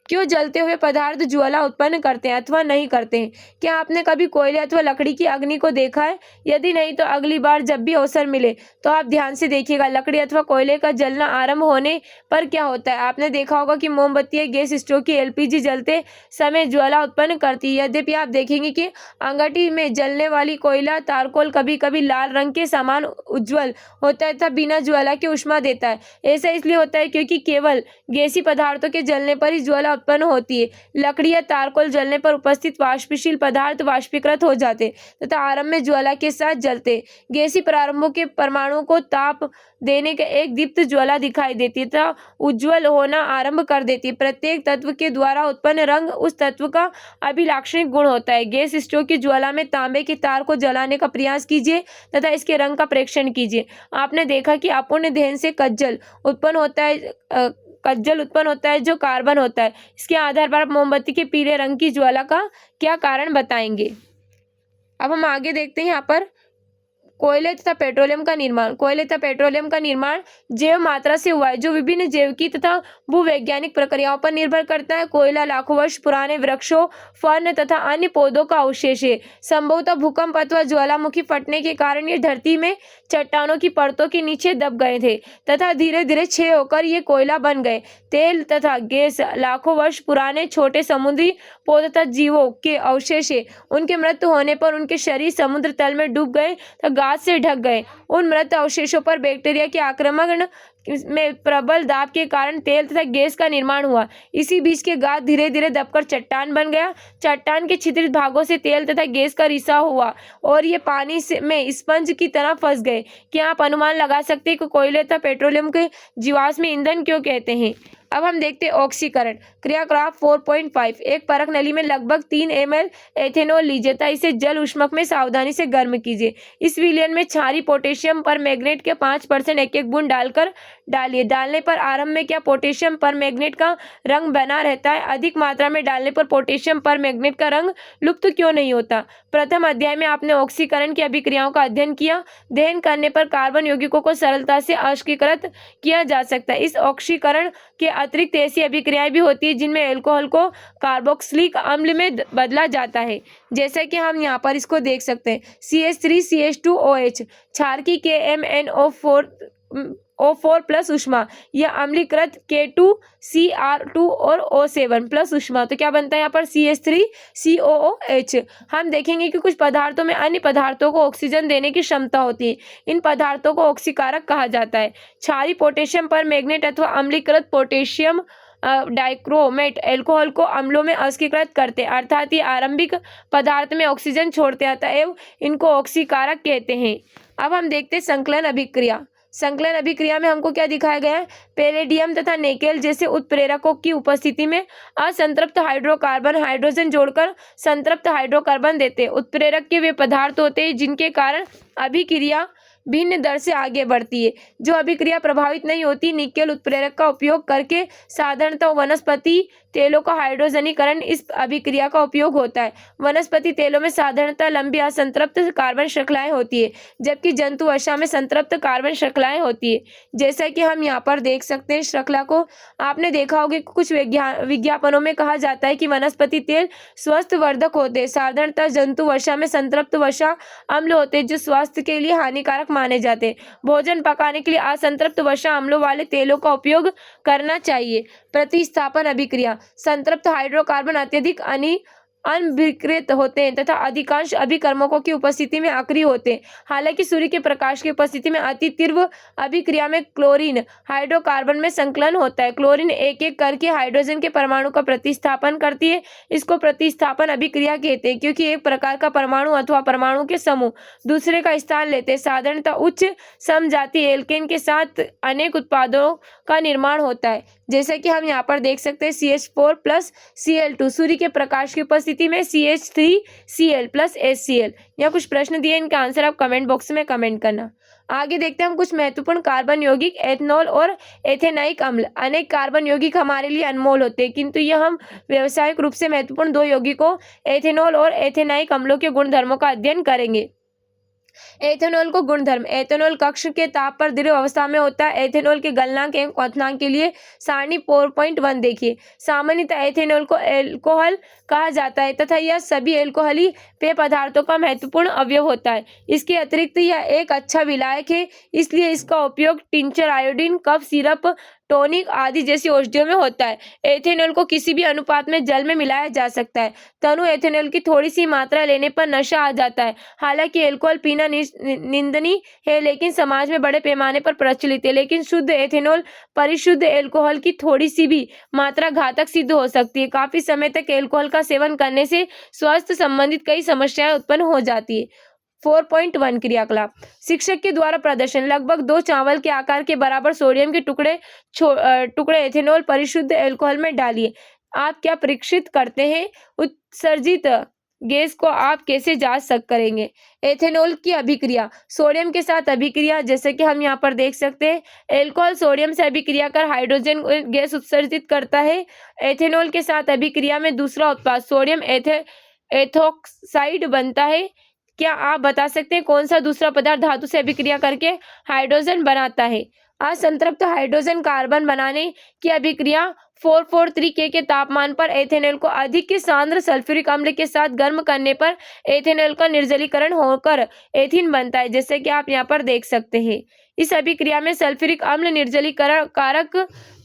A: क्यों जलते हुए पदार्थ ज्वाला उत्पन्न करते हैं अथवा नहीं करते हैं? क्या आपने कभी कोयले अथवा लकड़ी की अग्नि को देखा है? यदि नहीं तो अगली बार जब भी अवसर मिले तो आप ध्यान से देखिएगा। लकड़ी अथवा कोयले का जलना आरंभ होने पर क्या होता है? आपने देखा होगा कि मोमबत्ती या गैस स्टोव की एलपीजी जलते समय ज्वाला उत्पन्न करती है। यद्यपि आप देखेंगे कि अंगीठी में जलने वाली कोयला तारकोल कभी कभी लाल रंग के समान उज्ज्वल होता है तथा बिना ज्वाला के ऊष्मा देता है। ऐसा इसलिए होता है क्योंकि केवल गैसीय पदार्थों के जलने पर ही ज्वाला उत्पन्न होती है। लकड़ी या तारकोल जलने पर उपस्थित वाष्पशील पदार्थ वाष्पीकृत हो जाते तथा आरंभ में ज्वाला के साथ जलते। गैसीय प्रारंभों के परमाणुओं को ताप देने के एक दीप्त ज्वाला दिखाई देती है तथा उज्ज्वल होना आरंभ कर देती है। प्रत्येक तत्व के द्वारा उत्पन्न रंग उस तत्व का अभिलाक्षणिक गुण होता है। गैस स्टोव की ज्वाला में तांबे की तार को जलाने का प्रयास कीजिए तथा इसके रंग का प्रेक्षण कीजिए। आपने देखा कि अपूर्ण दहन से कज्जल उत्पन्न होता है जो कार्बन होता है। इसके आधार पर आप मोमबत्ती के पीले रंग की ज्वाला का क्या कारण बताएंगे? अब हम आगे देखते हैं यहाँ पर कोयले तथा पेट्रोलियम का निर्माण। कोयले तथा पेट्रोलियम का निर्माण जैव मात्रा से हुआ है जो विभिन्न जैविकी तथा भूवैज्ञानिक प्रक्रियाओं पर निर्भर करता है। कोयला लाखों वर्ष पुराने वृक्षों, फर्न तथा अन्य पौधों का अवशेष है। संभवतः भूकंप अथवा ज्वालामुखी फटने के कारण ये धरती में चट्टानों की परतों के नीचे दब गए थे तथा धीरे धीरे क्षय होकर ये कोयला बन गए। तेल तथा गैस लाखों वर्ष पुराने छोटे समुद्री पौधे तथा जीवों के अवशेष है। उनके मृत्यु होने पर उनके शरीर समुद्र तल में डूब गए तथा गाद से ढक गए। उन मृत अवशेषों पर बैक्टीरिया के आक्रमण में प्रबल दाब के कारण तेल तथा गैस का निर्माण हुआ। इसी बीच के गाद धीरे धीरे दबकर चट्टान बन गया। चट्टान के छिद्रित भागों से तेल तथा गैस का रिसाव हुआ और ये पानी में स्पंज की तरह फंस गए। क्या आप अनुमान लगा सकते हैं कि कोयले तथा पेट्रोलियम के जीवाश्म ईंधन क्यों कहते हैं? अब हम देखते हैं ऑक्सीकरण। क्रियाकलाप 4.5। एक परख नली में लगभग 3 ml एथेनॉल लीजिए तथा इसे जल ऊष्मक में सावधानी से गर्म कीजिए। इस विलयन में क्षारीय पोटेशियम परमैंगनेट के 5% एक बूंद डालकर डालिए। डालने पर आरंभ में क्या पोटेशियम परमैंगनेट का रंग बना रहता है? अधिक मात्रा में डालने पर पोटेशियम परमैंगनेट का रंग लुप्त क्यों नहीं होता? प्रथम अध्याय में आपने ऑक्सीकरण की अभिक्रियाओं का अध्ययन किया। दहन करने पर कार्बन यौगिकों को सरलता से ऑक्सीकृत किया जा सकता है। इस ऑक्सीकरण के अतिरिक्त ऐसी अभिक्रियाएं भी होती है जिनमें अल्कोहल को कार्बोक्सिलिक अम्ल में बदला जाता है, जैसा कि हम यहाँ पर इसको देख सकते हैं। CH3CH2OH क्षार की KMnO4 प्लस ऊष्मा या अम्लीकृत K2CR2 और O7 प्लस ऊष्मा, तो क्या बनता है यहाँ पर CH3COOH। हम देखेंगे कि कुछ पदार्थों में अन्य पदार्थों को ऑक्सीजन देने की क्षमता होती है। इन पदार्थों को ऑक्सीकारक कहा जाता है। क्षारीय पोटेशियम परमैंगनेट अथवा अम्लीकृत पोटेशियम डाइक्रोमेट अल्कोहल को अम्लों में ऑक्सीकृत करते हैं, अर्थात ये आरंभिक पदार्थ में ऑक्सीजन छोड़ते हैं, अतएव इनको ऑक्सीकारक कहते हैं। अब हम देखते हैं संकलन अभिक्रिया। संकलन अभिक्रिया में हमको क्या दिखाया गया है? पैलेडियम तथा निकेल जैसे उत्प्रेरकों की उपस्थिति में असंतृप्त हाइड्रोकार्बन हाइड्रोजन जोड़कर संतृप्त हाइड्रोकार्बन देते हैं। उत्प्रेरक के वे पदार्थ होते हैं जिनके कारण अभिक्रिया भिन्न दर से आगे बढ़ती है। जो अभिक्रिया प्रभावित नहीं होती, निकेल उत्प्रेरक का उपयोग करके साधारणतः वनस्पति तेलों का हाइड्रोजनीकरण इस अभिक्रिया का उपयोग होता है। वनस्पति तेलों में साधारणतः लंबी असंतृप्त कार्बन श्रृंखलाएं होती है, जबकि जंतु वसा में संतृप्त कार्बन श्रृंखलाएं होती है। जैसा कि हम यहाँ पर देख सकते हैं श्रृंखला को, आपने देखा होगा कि कुछ विज्ञापनों में कहा जाता है कि वनस्पति तेल स्वास्थ्यवर्धक होते हैं। साधारणतः जंतु वसा में संतृप्त वसा अम्ल होते हैं जो स्वास्थ्य के लिए हानिकारक माने जाते हैं। भोजन पकाने के लिए असंतृप्त वसा अम्लों वाले तेलों का उपयोग करना चाहिए। प्रतिस्थापन अभिक्रिया। संतृप्त हाइड्रोकार्बन अत्यधिक अनभिकृत होते हैं तथा अधिकांश अभिकर्मकों की उपस्थिति में अक्रिय होते हैं। हालांकि सूर्य के प्रकाश की उपस्थिति में अति तीव्र अभिक्रिया में क्लोरीन हाइड्रोकार्बन में संकलन होता है। क्लोरीन एक एक करके हाइड्रोजन के परमाणु का प्रतिस्थापन करती है। इसको प्रतिस्थापन अभिक्रिया कहते हैं क्योंकि एक प्रकार का परमाणु अथवा परमाणु के समूह दूसरे का स्थान लेते हैं। साधारणतः उच्च समजाति एल्केन के साथ अनेक उत्पादों का निर्माण होता है, जैसे कि हम यहाँ पर देख सकते हैं CH4 प्लस Cl2। सूर्य के प्रकाश की उपस्थिति में CH3Cl प्लस HCl। यहाँ कुछ प्रश्न दिए, इनका आंसर आप कमेंट बॉक्स में कमेंट करना। आगे देखते हैं हम कुछ महत्वपूर्ण कार्बन यौगिक, एथनॉल और एथेनाइक अम्ल। अनेक कार्बन यौगिक हमारे लिए अनमोल होते हैं, किंतु यह हम व्यावसायिक रूप से महत्वपूर्ण 2 यौगिकों एथेनॉल और एथेनाइक अम्लों के गुणधर्मों का अध्ययन करेंगे। एथेनॉल को गुणधर्म। एथेनॉल कक्ष के ताप पर द्रव अवस्था में होता है। एथेनॉल के गलनांक एवं क्वथनांक के लिए सारणी 4.1 देखिए। सामान्यतः एथेनॉल को एल्कोहल कहा जाता है तथा यह सभी एल्कोहली पेय पदार्थों का महत्वपूर्ण अवयव होता है। इसके अतिरिक्त यह एक अच्छा विलायक है, इसलिए इसका उपयोग tincture, iodine, cough syrup, tonic आदि जैसी औषधियों में होता है। एथेनॉल को किसी भी अनुपात में जल में मिलाया जा सकता है। तनु एथेनॉल की थोड़ी सी मात्रा लेने पर नशा आ जाता है। हालांकि एल्कोहल पीना निंदनीय है, लेकिन समाज में बड़े पैमाने पर प्रचलित है। लेकिन शुद्ध एथेनॉल परिशुद्ध एल्कोहल की थोड़ी सी भी मात्रा घातक सिद्ध हो सकती है। काफी समय तक एल्कोहल का सेवन करने से स्वास्थ्य संबंधित कई समस्याएं उत्पन्न हो जाती है। 4.1 क्रियाकलाप। शिक्षक के द्वारा प्रदर्शन। लगभग 2 चावल के आकार के बराबर सोडियम के टुकड़े एथेनॉल परिशुद्ध एल्कोहल में डालिए। आप क्या परीक्षित करते हैं? उत्सर्जित गैस को आप कैसे जांच करेंगे? एथेनॉल की अभिक्रिया। सोडियम के साथ अभिक्रिया, जैसे कि हम यहाँ पर देख सकते हैं। एल्कोहल सोडियम से अभिक्रिया कर हाइड्रोजन गैस उत्सर्जित करता है। एथेनॉल के साथ अभिक्रिया में दूसरा उत्पाद सोडियम एथोक्साइड बनता है। क्या आप बता सकते हैं कौन सा दूसरा पदार्थ धातु से अभिक्रिया करके हाइड्रोजन बनाता है? असंतृप्त हाइड्रोजन कार्बन बनाने की अभिक्रिया 443 के तापमान पर एथेनॉल को अधिक सांद्र सल्फ्यूरिक अम्ल के साथ गर्म करने पर एथेनॉल का निर्जलीकरण होकर एथीन बनता है, जैसे कि आप यहाँ पर देख सकते हैं। इस अभिक्रिया में सल्फ्यूरिक अम्ल निर्जलीकरण कारक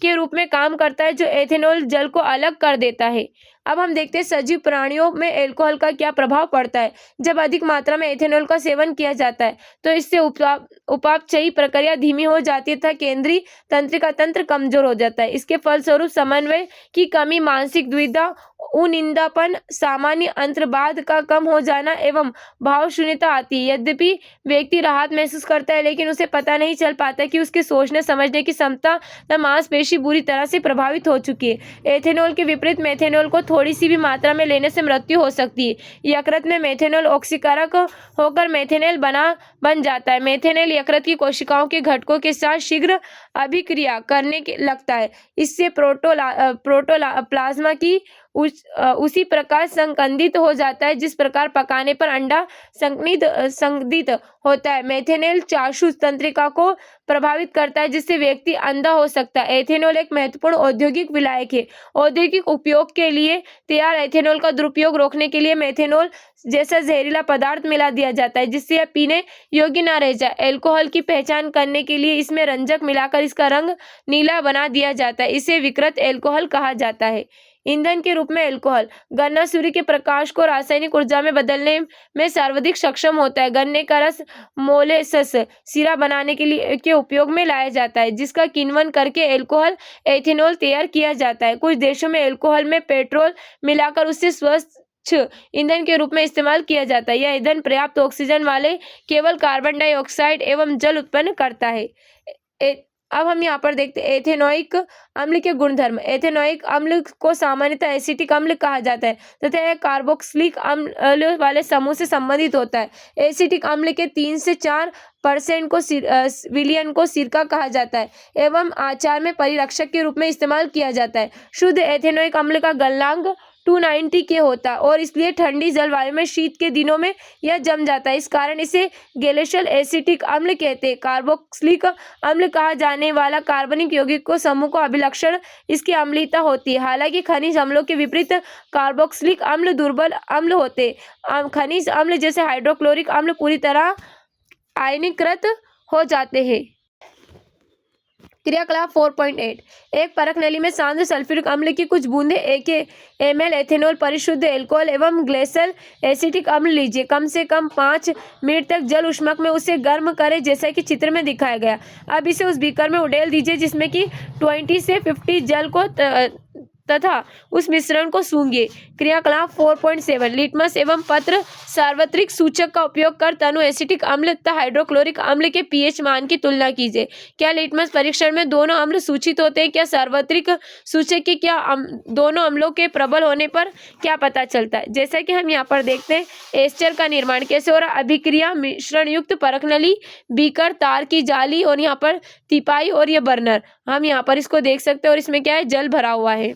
A: के रूप में काम करता है, जो एथेनॉल जल को अलग कर देता है। अब हम देखते हैं सजीव प्राणियों में एल्कोहल का क्या प्रभाव पड़ता है। जब अधिक मात्रा में एथेनॉल का सेवन किया जाता है तो इससे उपापचयी प्रक्रिया धीमी हो जाती है तथा केंद्रीय तंत्रिका तंत्र कमजोर हो जाता है। इसके फलस्वरूप समन्वय की कमी, मानसिक दुविधा, उनिंदापन, सामान्य अंतर्बाध का कम हो जाना एवं भाव शून्यता आती है। यद्यपि व्यक्ति राहत महसूस करता है, लेकिन उसे पता नहीं चल पाता कि उसके सोचने समझने की क्षमता तथा मांसपेशी बुरी तरह से प्रभावित हो चुकी है। एथेनॉल के विपरीत मेथेनॉल को थोड़ी सी भी मात्रा में लेने से मृत्यु हो सकती है। यकृत में मेथेनॉल ऑक्सीकारक होकर मेथेनॉल बन जाता है। मेथेनॉल यकृत की कोशिकाओं के घटकों के साथ शीघ्र अभिक्रिया करने लगता है। इससे प्रोटोप्लाज्मा की उसी प्रकार संकंदित हो जाता है जिस प्रकार पकाने पर अंडा संघनित होता है। मेथेनॉल चाक्षुष तंत्रिका को प्रभावित करता है, जिससे व्यक्ति अंधा हो सकता है। एथेनॉल एक महत्वपूर्ण औद्योगिक विलायक है। औद्योगिक उपयोग के लिए तैयार एथेनॉल का दुरुपयोग रोकने के लिए मेथेनॉल जैसा जहरीला पदार्थ मिला दिया जाता है, जिससे यह पीने योग्य न रह जाए। एल्कोहल की पहचान करने के लिए इसमें रंजक मिलाकर इसका रंग नीला बना दिया जाता है। इसे विकृत एल्कोहल कहा जाता है। ईंधन के रूप में एल्कोहल। गन्ना सूर्य के प्रकाश को रासायनिक ऊर्जा में बदलने में सर्वाधिक सक्षम होता है। गन्ने का रस मोलेसस सिरा बनाने के उपयोग में लाया जाता है, जिसका किण्वन करके एल्कोहल एथेनॉल तैयार किया जाता है। कुछ देशों में एल्कोहल में पेट्रोल मिलाकर उससे स्वच्छ ईंधन के रूप में इस्तेमाल किया जाता है। यह ईंधन पर्याप्त ऑक्सीजन वाले केवल कार्बन डाइऑक्साइड एवं जल उत्पन्न करता है। अब हम यहाँ पर देखते हैं एथेनोइक अम्ल के गुणधर्म। एथेनोइक अम्ल को सामान्यतः एसिटिक अम्ल कहा जाता है तथा यह कार्बोक्सिलिक अम्ल वाले समूह से संबंधित होता है। एसिटिक अम्ल के 3 से 4% को विलियन को सिरका कहा जाता है एवं आचार में परिरक्षक के रूप में इस्तेमाल किया जाता है। शुद्ध एथेनोइक अम्ल का गलनांक 290 के होता है और इसलिए ठंडी जलवायु में शीत के दिनों में यह जम जाता है। इस कारण इसे ग्लेशियल एसिटिक अम्ल कहते हैं। कार्बोक्सिलिक अम्ल कहा जाने वाला कार्बनिक यौगिक को समूह को अभिलक्षण इसकी अम्लीयता होती है। हालांकि खनिज अम्लों के विपरीत कार्बोक्सिलिक अम्ल दुर्बल अम्ल होते हैं। खनिज अम्ल जैसे हाइड्रोक्लोरिक अम्ल पूरी तरह आयनीकृत हो जाते हैं। क्रियाकलाप 4.8। एक परख नली में सांद्र सल्फ्यूरिक अम्ल की कुछ बूंदें 1 ml एथेनॉल परिशुद्ध एल्कोहल एवं ग्लेशियल एसिटिक अम्ल लीजिए। कम से कम 5 मिनट तक जल ऊष्मक में उसे गर्म करें, जैसा कि चित्र में दिखाया गया। अब इसे उस बीकर में उड़ेल दीजिए जिसमें कि 20 से 50 जल को तथा उस मिश्रण को सूंघिए। क्रियाकलाप 4.7। लिटमस एवं पत्र सार्वत्रिक सूचक का उपयोग कर तनु एसिटिक अम्ल तथा हाइड्रोक्लोरिक अम्ल के पीएच मान की तुलना कीजिए। क्या लिटमस परीक्षण में दोनों अम्ल सूचित होते हैं? क्या सार्वत्रिक सूचक के दोनों अम्लों के प्रबल होने पर क्या पता चलता है? जैसा कि हम यहाँ पर देखते हैं एस्टर का निर्माण कैसे हो रहा है। अभिक्रिया मिश्रण युक्त परख नली, बीकर, तार की जाली और यहाँ पर तिपाई और ये बर्नर। हम यहाँ पर इसको देख सकते हैं और इसमें क्या है, जल भरा हुआ है।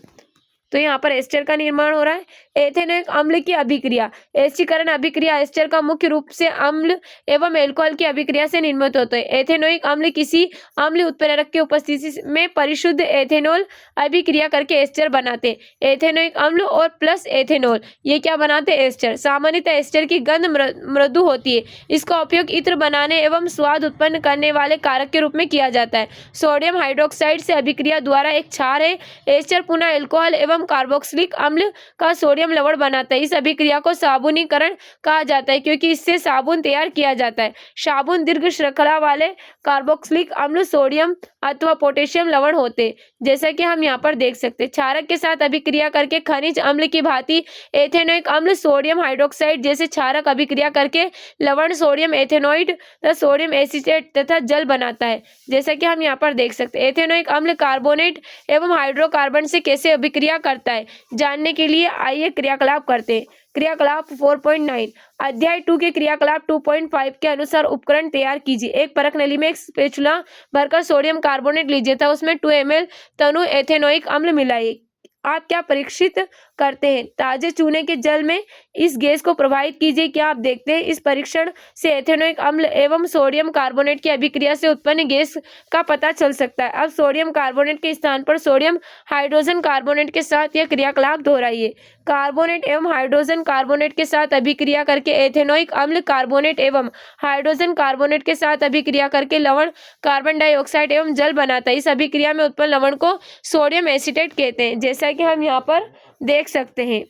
A: तो यहाँ पर एस्टर का निर्माण हो रहा है। एथेनोइक अम्ल की अभिक्रिया, एस्टीकरण अभिक्रिया एस्टर का मुख्य रूप से अम्ल एवं एल्कोहल की अभिक्रिया से निर्मित होते हैं। एथेनोइक अम्ल किसी अम्ल उत्प्रेरक की उपस्थिति में परिशुद्ध एथेनॉल अभिक्रिया करके एस्टर बनाते हैं। एथेनोइक अम्ल और प्लस एथेनॉल ये क्या बनाते हैं? एस्टर। सामान्यतः एस्टर की गंध मृदु होती है। इसका उपयोग इत्र बनाने एवं स्वाद उत्पन्न करने वाले कारक के रूप में किया जाता है। सोडियम हाइड्रोक्साइड से अभिक्रिया द्वारा एक क्षार है। एस्टर पुनः एल्कोहल एवं कार्बोक्सिलिक अम्ल का सोडियम लवण बनाता है। इस अभिक्रिया को साबुनीकरण कहा जाता है क्योंकि इससे साबुन तैयार किया जाता है। साबुन दीर्घ श्रृंखला वाले कार्बोक्सिलिक अम्ल सोडियम अथवा पोटेशियम लवण होते, जैसा कि हम यहाँ पर देख सकते हैं। क्षारक के साथ अभिक्रिया करके खनिज अम्ल की भांति एथेनोइक अम्ल सोडियम हाइड्रोक्साइड जैसे क्षारक अभिक्रिया करके लवण सोडियम एथेनोइड तथा सोडियम एसीटेट तथा जल बनाता है, जैसा कि हम यहाँ पर देख सकते हैं। एथेनोइक अम्ल कार्बोनेट एवं हाइड्रोकार्बन से कैसे अभिक्रिया करता है, जानने के लिए आइए क्रियाकलाप करते हैं। क्रियाकलाप 4.9 अध्याय 2 के क्रियाकलाप 2.5 के अनुसार उपकरण तैयार कीजिए। एक परख नली में एक स्पैचुला भरकर सोडियम कार्बोनेट लीजिए तथा उसमें 2 ml तनु एथेनोइक अम्ल मिलाइए। आप क्या परीक्षित करते हैं? ताजे चूने के जल में इस गैस को प्रवाहित कीजिए। क्या आप देखते हैं? इस परीक्षण से एथेनोइक अम्ल एवं सोडियम कार्बोनेट की अभिक्रिया से उत्पन्न गैस का पता चल सकता है। अब सोडियम कार्बोनेट के स्थान पर सोडियम हाइड्रोजन कार्बोनेट के साथ यह क्रियाकलाप दोहराइए। कार्बोनेट एवं हाइड्रोजन कार्बोनेट के साथ अभिक्रिया करके एथेनोइक अम्ल कार्बोनेट एवं हाइड्रोजन कार्बोनेट के साथ अभिक्रिया करके लवण कार्बन डाइऑक्साइड एवं जल बनाता है। इस अभिक्रिया में उत्पन्न लवण को सोडियम एसीटेट कहते हैं, जैसा कि हम यहाँ पर देख सकते हैं।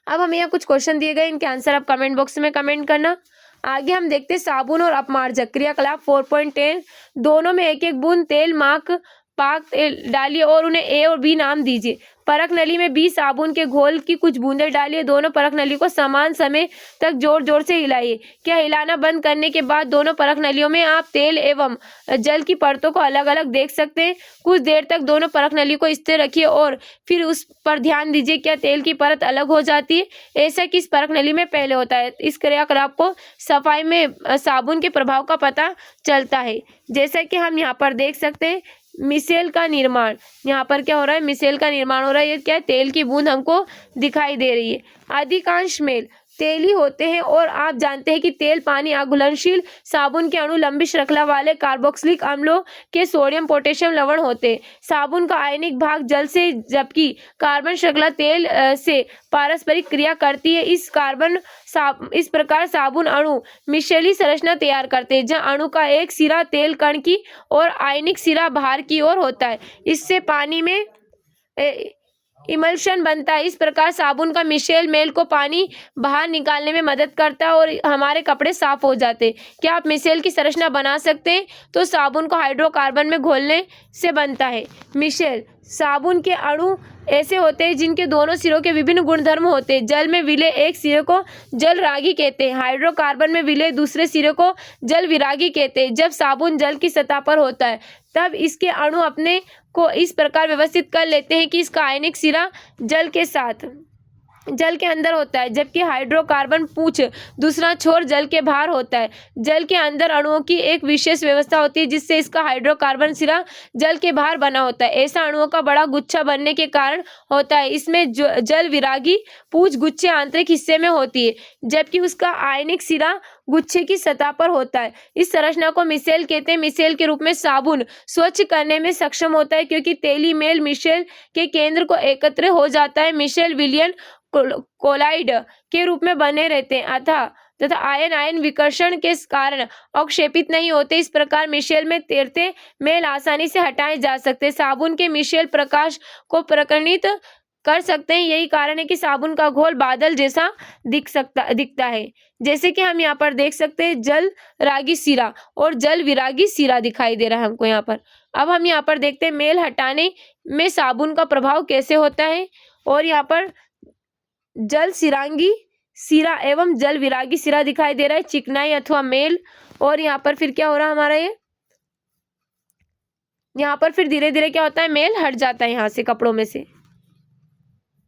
A: अब हमें यहाँ कुछ क्वेश्चन दिए गए, इनके आंसर आप कमेंट बॉक्स में कमेंट करना। आगे हम देखते हैं साबुन और अपमार्जक। क्रियाकलाप 4.10 दोनों में एक एक बूंद तेल पाक डालिए और उन्हें ए और बी नाम दीजिए। परख नली में बी साबुन के घोल की कुछ बूंदें डालिए। दोनों परख नली को समान समय तक जोर जोर से हिलाइए। क्या हिलाना बंद करने के बाद दोनों परख नलियों में आप तेल एवं जल की परतों को अलग अलग देख सकते हैं? कुछ देर तक दोनों परख नली को स्थिर रखिए और फिर उस पर ध्यान दीजिए क्या तेल की परत अलग हो जाती है? ऐसा किस परख नली में पहले होता है? इस क्रियाकलाप को सफाई में साबुन के प्रभाव का पता चलता है, जैसा कि हम यहाँ पर देख सकते हैं। मिसेल का निर्माण, यहाँ पर क्या हो रहा है? मिसेल का निर्माण हो रहा है। ये क्या है? तेल की बूंद हमको दिखाई दे रही है। अधिकांश मेल तेली होते हैं और आप जानते हैं कि तेल पानी अघुलनशील साबुन के अणु लंबी श्रृंखला वाले कार्बोक्सिलिक अम्लों के सोडियम पोटेशियम लवण होते हैं। साबुन का आयनिक भाग जल से जबकि कार्बन श्रृंखला तेल से पारस्परिक क्रिया करती है। इस प्रकार साबुन अणु मिशेली संरचना तैयार करते हैं, जहाँ अणु का एक सिरा तेल कण की और आयनिक सिरा बाहर की ओर होता है। इससे पानी में इमल्शन बनता है। इस प्रकार साबुन का मिशेल मेल को पानी बाहर निकालने में मदद करता है और हमारे कपड़े साफ हो जाते हैं। क्या आप मिशेल की संरचना बना सकते हैं? तो साबुन को हाइड्रोकार्बन में घोलने से बनता है। मिशेल साबुन के अणु ऐसे होते हैं जिनके दोनों सिरों के विभिन्न गुणधर्म होते हैं। जल में विलय एक सिरे को जल रागी कहते हैं। हाइड्रोकार्बन में विलय दूसरे सिरे को जल विरागी कहते हैं। जब साबुन जल की सतह पर होता है तब इसके अणु अपने को इस प्रकार व्यवस्थित कर लेते हैं कि इसका आयनिक सिरा जल के अंदर होता है, जबकि हाइड्रोकार्बन पूंछ दूसरा छोर जल के बाहर होता है। जल के अंदर अणुओं की एक विशेष व्यवस्था होती है जिससे इसका हाइड्रोकार्बन सिरा जल के बाहर बना होता है। ऐसा अणुओं का बड़ा गुच्छा बनने के कारण होता है। इसमें जल विरागी पूंछ गुच्छे आंतरिक हिस्से में होती है, जबकि उसका आयनिक सिरा गुच्छे की सतह पर होता है। इस संरचना को मिशेल कहते हैं। मिशेल के रूप में साबुन स्वच्छ करने में सक्षम होता है क्योंकि तेली मेल मिशेल के केंद्र को एकत्र हो जाता है। मिशेल विलियन कोलाइड के रूप में बने रहते हैं तथा आयन विकर्षण के कारण अवक्षेपित नहीं होते। इस प्रकार मिशेल में तैरते मेल आसानी से हटाए जा सकते हैं। साबुन के मिशेल प्रकाश को प्रकर्णित कर सकते हैं। यही कारण है कि साबुन का घोल बादल जैसा दिखता है, जैसे कि हम यहाँ पर देख सकते हैं। जल रागी सिरा और जल विरागी सिरा दिखाई दे रहा है हमको यहाँ पर। अब हम यहाँ पर देखते हैं मेल हटाने में साबुन का प्रभाव कैसे होता है। और यहाँ पर जल सिरांगी सिरा एवं जल विरागी सिरा दिखाई दे रहा है, चिकनाई अथवा मेल। और यहाँ पर फिर क्या हो रहा है हमारा, ये यहाँ पर फिर धीरे धीरे क्या होता है? मेल हट जाता है यहाँ से कपड़ों में से।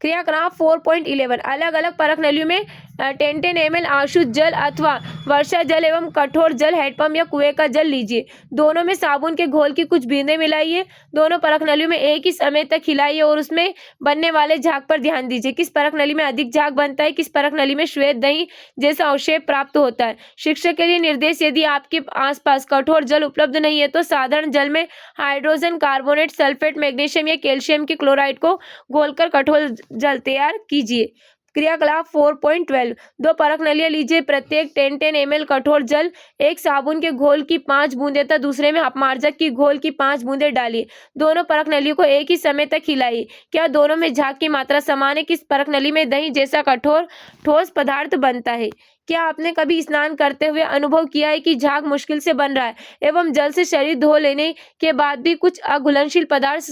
A: क्रियाकलाप 4.11 अलग अलग परख नलियों में 10 ml आशुद्ध जल अथवा वर्षा जल एवं कठोर जल हैंडपंप या कुएं का जल लीजिए। दोनों में साबुन के घोल की कुछ बूंदें मिलाइए। दोनों परख नलियों में एक ही समय तक हिलाइए और उसमें बनने वाले झाग पर ध्यान दीजिए। किस परख नली में अधिक झाग बनता है, किस परख नली में श्वेत दही जैसा अवशेष प्राप्त होता है। शिक्षक के लिए निर्देश, यदि आपके आसपास कठोर जल उपलब्ध नहीं है तो साधारण जल में हाइड्रोजन कार्बोनेट, सल्फेट, मैग्नीशियम या कैल्शियम के क्लोराइड को घोलकर कठोर जल तैयार कीजिए। क्रियाकलाप 4.12 दो परख नलियां लीजिए। प्रत्येक 10 ml कठोर जल एक साबुन के घोल की 5 बूंदें तथा दूसरे में अपमार्जक की घोल की 5 बूंदें डालिए। दोनों परख नलियों को एक ही समय तक हिलाइए। क्या दोनों में झाग की मात्रा समान है? किस परख नली में दही जैसा कठोर ठोस पदार्थ बनता है? क्या आपने कभी स्नान करते हुए अनुभव किया है कि झाग मुश्किल से बन रहा है एवं जल से शरीर धो लेने के बाद भी कुछ अघुलनशील पदार्थ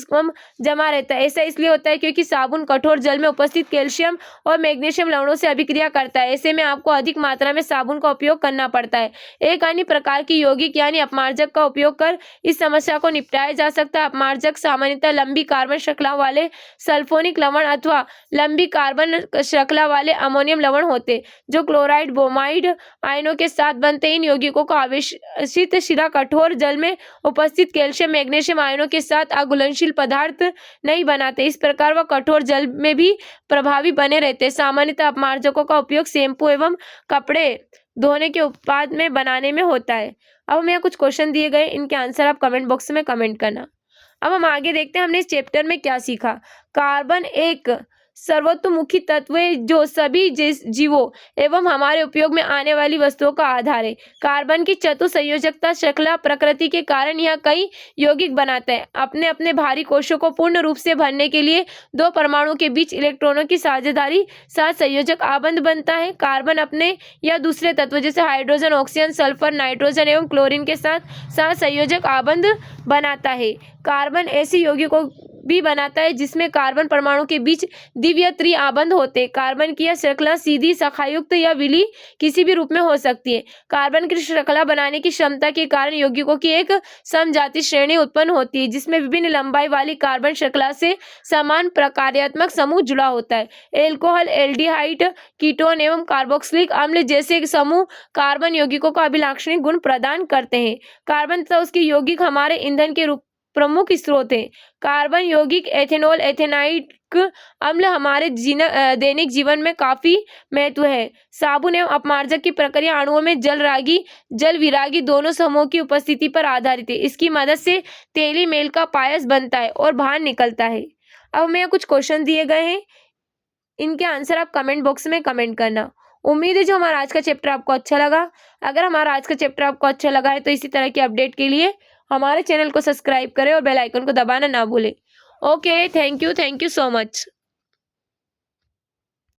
A: जमा रहता है? ऐसा इसलिए होता है क्योंकि साबुन कठोर जल में उपस्थित कैल्शियम और मैग्नीशियम लवणों से अभिक्रिया करता है। ऐसे में आपको अधिक मात्रा में साबुन का उपयोग करना पड़ता है। एक अन्य प्रकार की यौगिक यानी अपमार्जक का उपयोग कर इस समस्या को निपटाया जा सकता है। अपमार्जक सामान्यतः लंबी कार्बन श्रृंखला वाले सल्फोनिक लवण अथवा लंबी कार्बन श्रृंखला वाले अमोनियम लवण होते जो क्लोराइड ब्रोमाइड आयनों के साथ बनते हैं। इन यौगिकों को आवेशित शिरा कठोर जल में उपस्थित कैल्शियम मैग्नीशियम आयनों के साथ अघुलनशील पदार्थ नहीं बनाते। इस प्रकार वह कठोर जल में भी प्रभावी बने रहते हैं। सामान्यतः अपमार्जकों का उपयोग शैम्पू एवं कपड़े धोने के उत्पाद में बनाने में होता है। अब हमें यहाँ कुछ क्वेश्चन दिए गए, इनके आंसर आप कमेंट बॉक्स में कमेंट करना। अब हम आगे देखते हैं हमने इस चैप्टर में क्या सीखा। कार्बन एक सर्वतोमुखी तत्व है जो सभी जीवों एवं हमारे उपयोग में आने वाली वस्तुओं का आधार है। कार्बन की चतुसंयोजकता श्रृंखला प्रकृति के कारण यह कई यौगिक बनाता है। अपने अपने भारी कोशों को पूर्ण रूप से भरने के लिए दो परमाणुओं के बीच इलेक्ट्रॉनों की साझेदारी साथ संयोजक आबंध बनता है। कार्बन अपने या दूसरे तत्व जैसे हाइड्रोजन, ऑक्सीजन, सल्फर, नाइट्रोजन एवं क्लोरीन के साथ संयोजक आबंध बनाता है। कार्बन ऐसे यौगिकों भी बनाता है जिसमें कार्बन परमाणु के बीच द्वितीय त्रि आबंध होते हैं। कार्बन की यह श्रृंखला सीधी, शाखायुक्त या विलीय किसी भी रूप में हो सकती है। कार्बन की श्रृंखला बनाने की क्षमता के कारण यौगिकों की एक समजाति श्रेणी उत्पन्न होती है जिसमें विभिन्न लंबाई वाली कार्बन श्रृंखला से समान प्रकार्यात्मक समूह जुड़ा होता है। एल्कोहल, एल्डिहाइड, कीटोन एवं कार्बोक्सिलिक अम्ल जैसे समूह कार्बन यौगिकों को अभिलाक्षणिक गुण प्रदान करते हैं। कार्बन तथा उसके यौगिक हमारे ईंधन के रूप प्रमुख स्रोत हैं। कार्बन यौगिक एथेनॉल, एथेनाइक अम्ल हमारे दैनिक जीवन में काफी महत्व है। साबुन एवं अपमार्जक की प्रक्रिया अणुओं में जलरागी, जल विरागी दोनों समूहों की उपस्थिति पर आधारित है। इसकी मदद से तेली मेल का पायस बनता है और बाहर निकलता है। अब हमें कुछ क्वेश्चन दिए गए हैं, इनके आंसर आप कमेंट बॉक्स में कमेंट करना। उम्मीद है जो हमारा आज का चैप्टर आपको अच्छा लगा। अगर हमारा आज का चैप्टर आपको अच्छा लगा है तो इसी तरह की अपडेट के लिए हमारे चैनल को सब्सक्राइब करें और बेल आइकन को दबाना ना भूलें। Okay, thank you so much.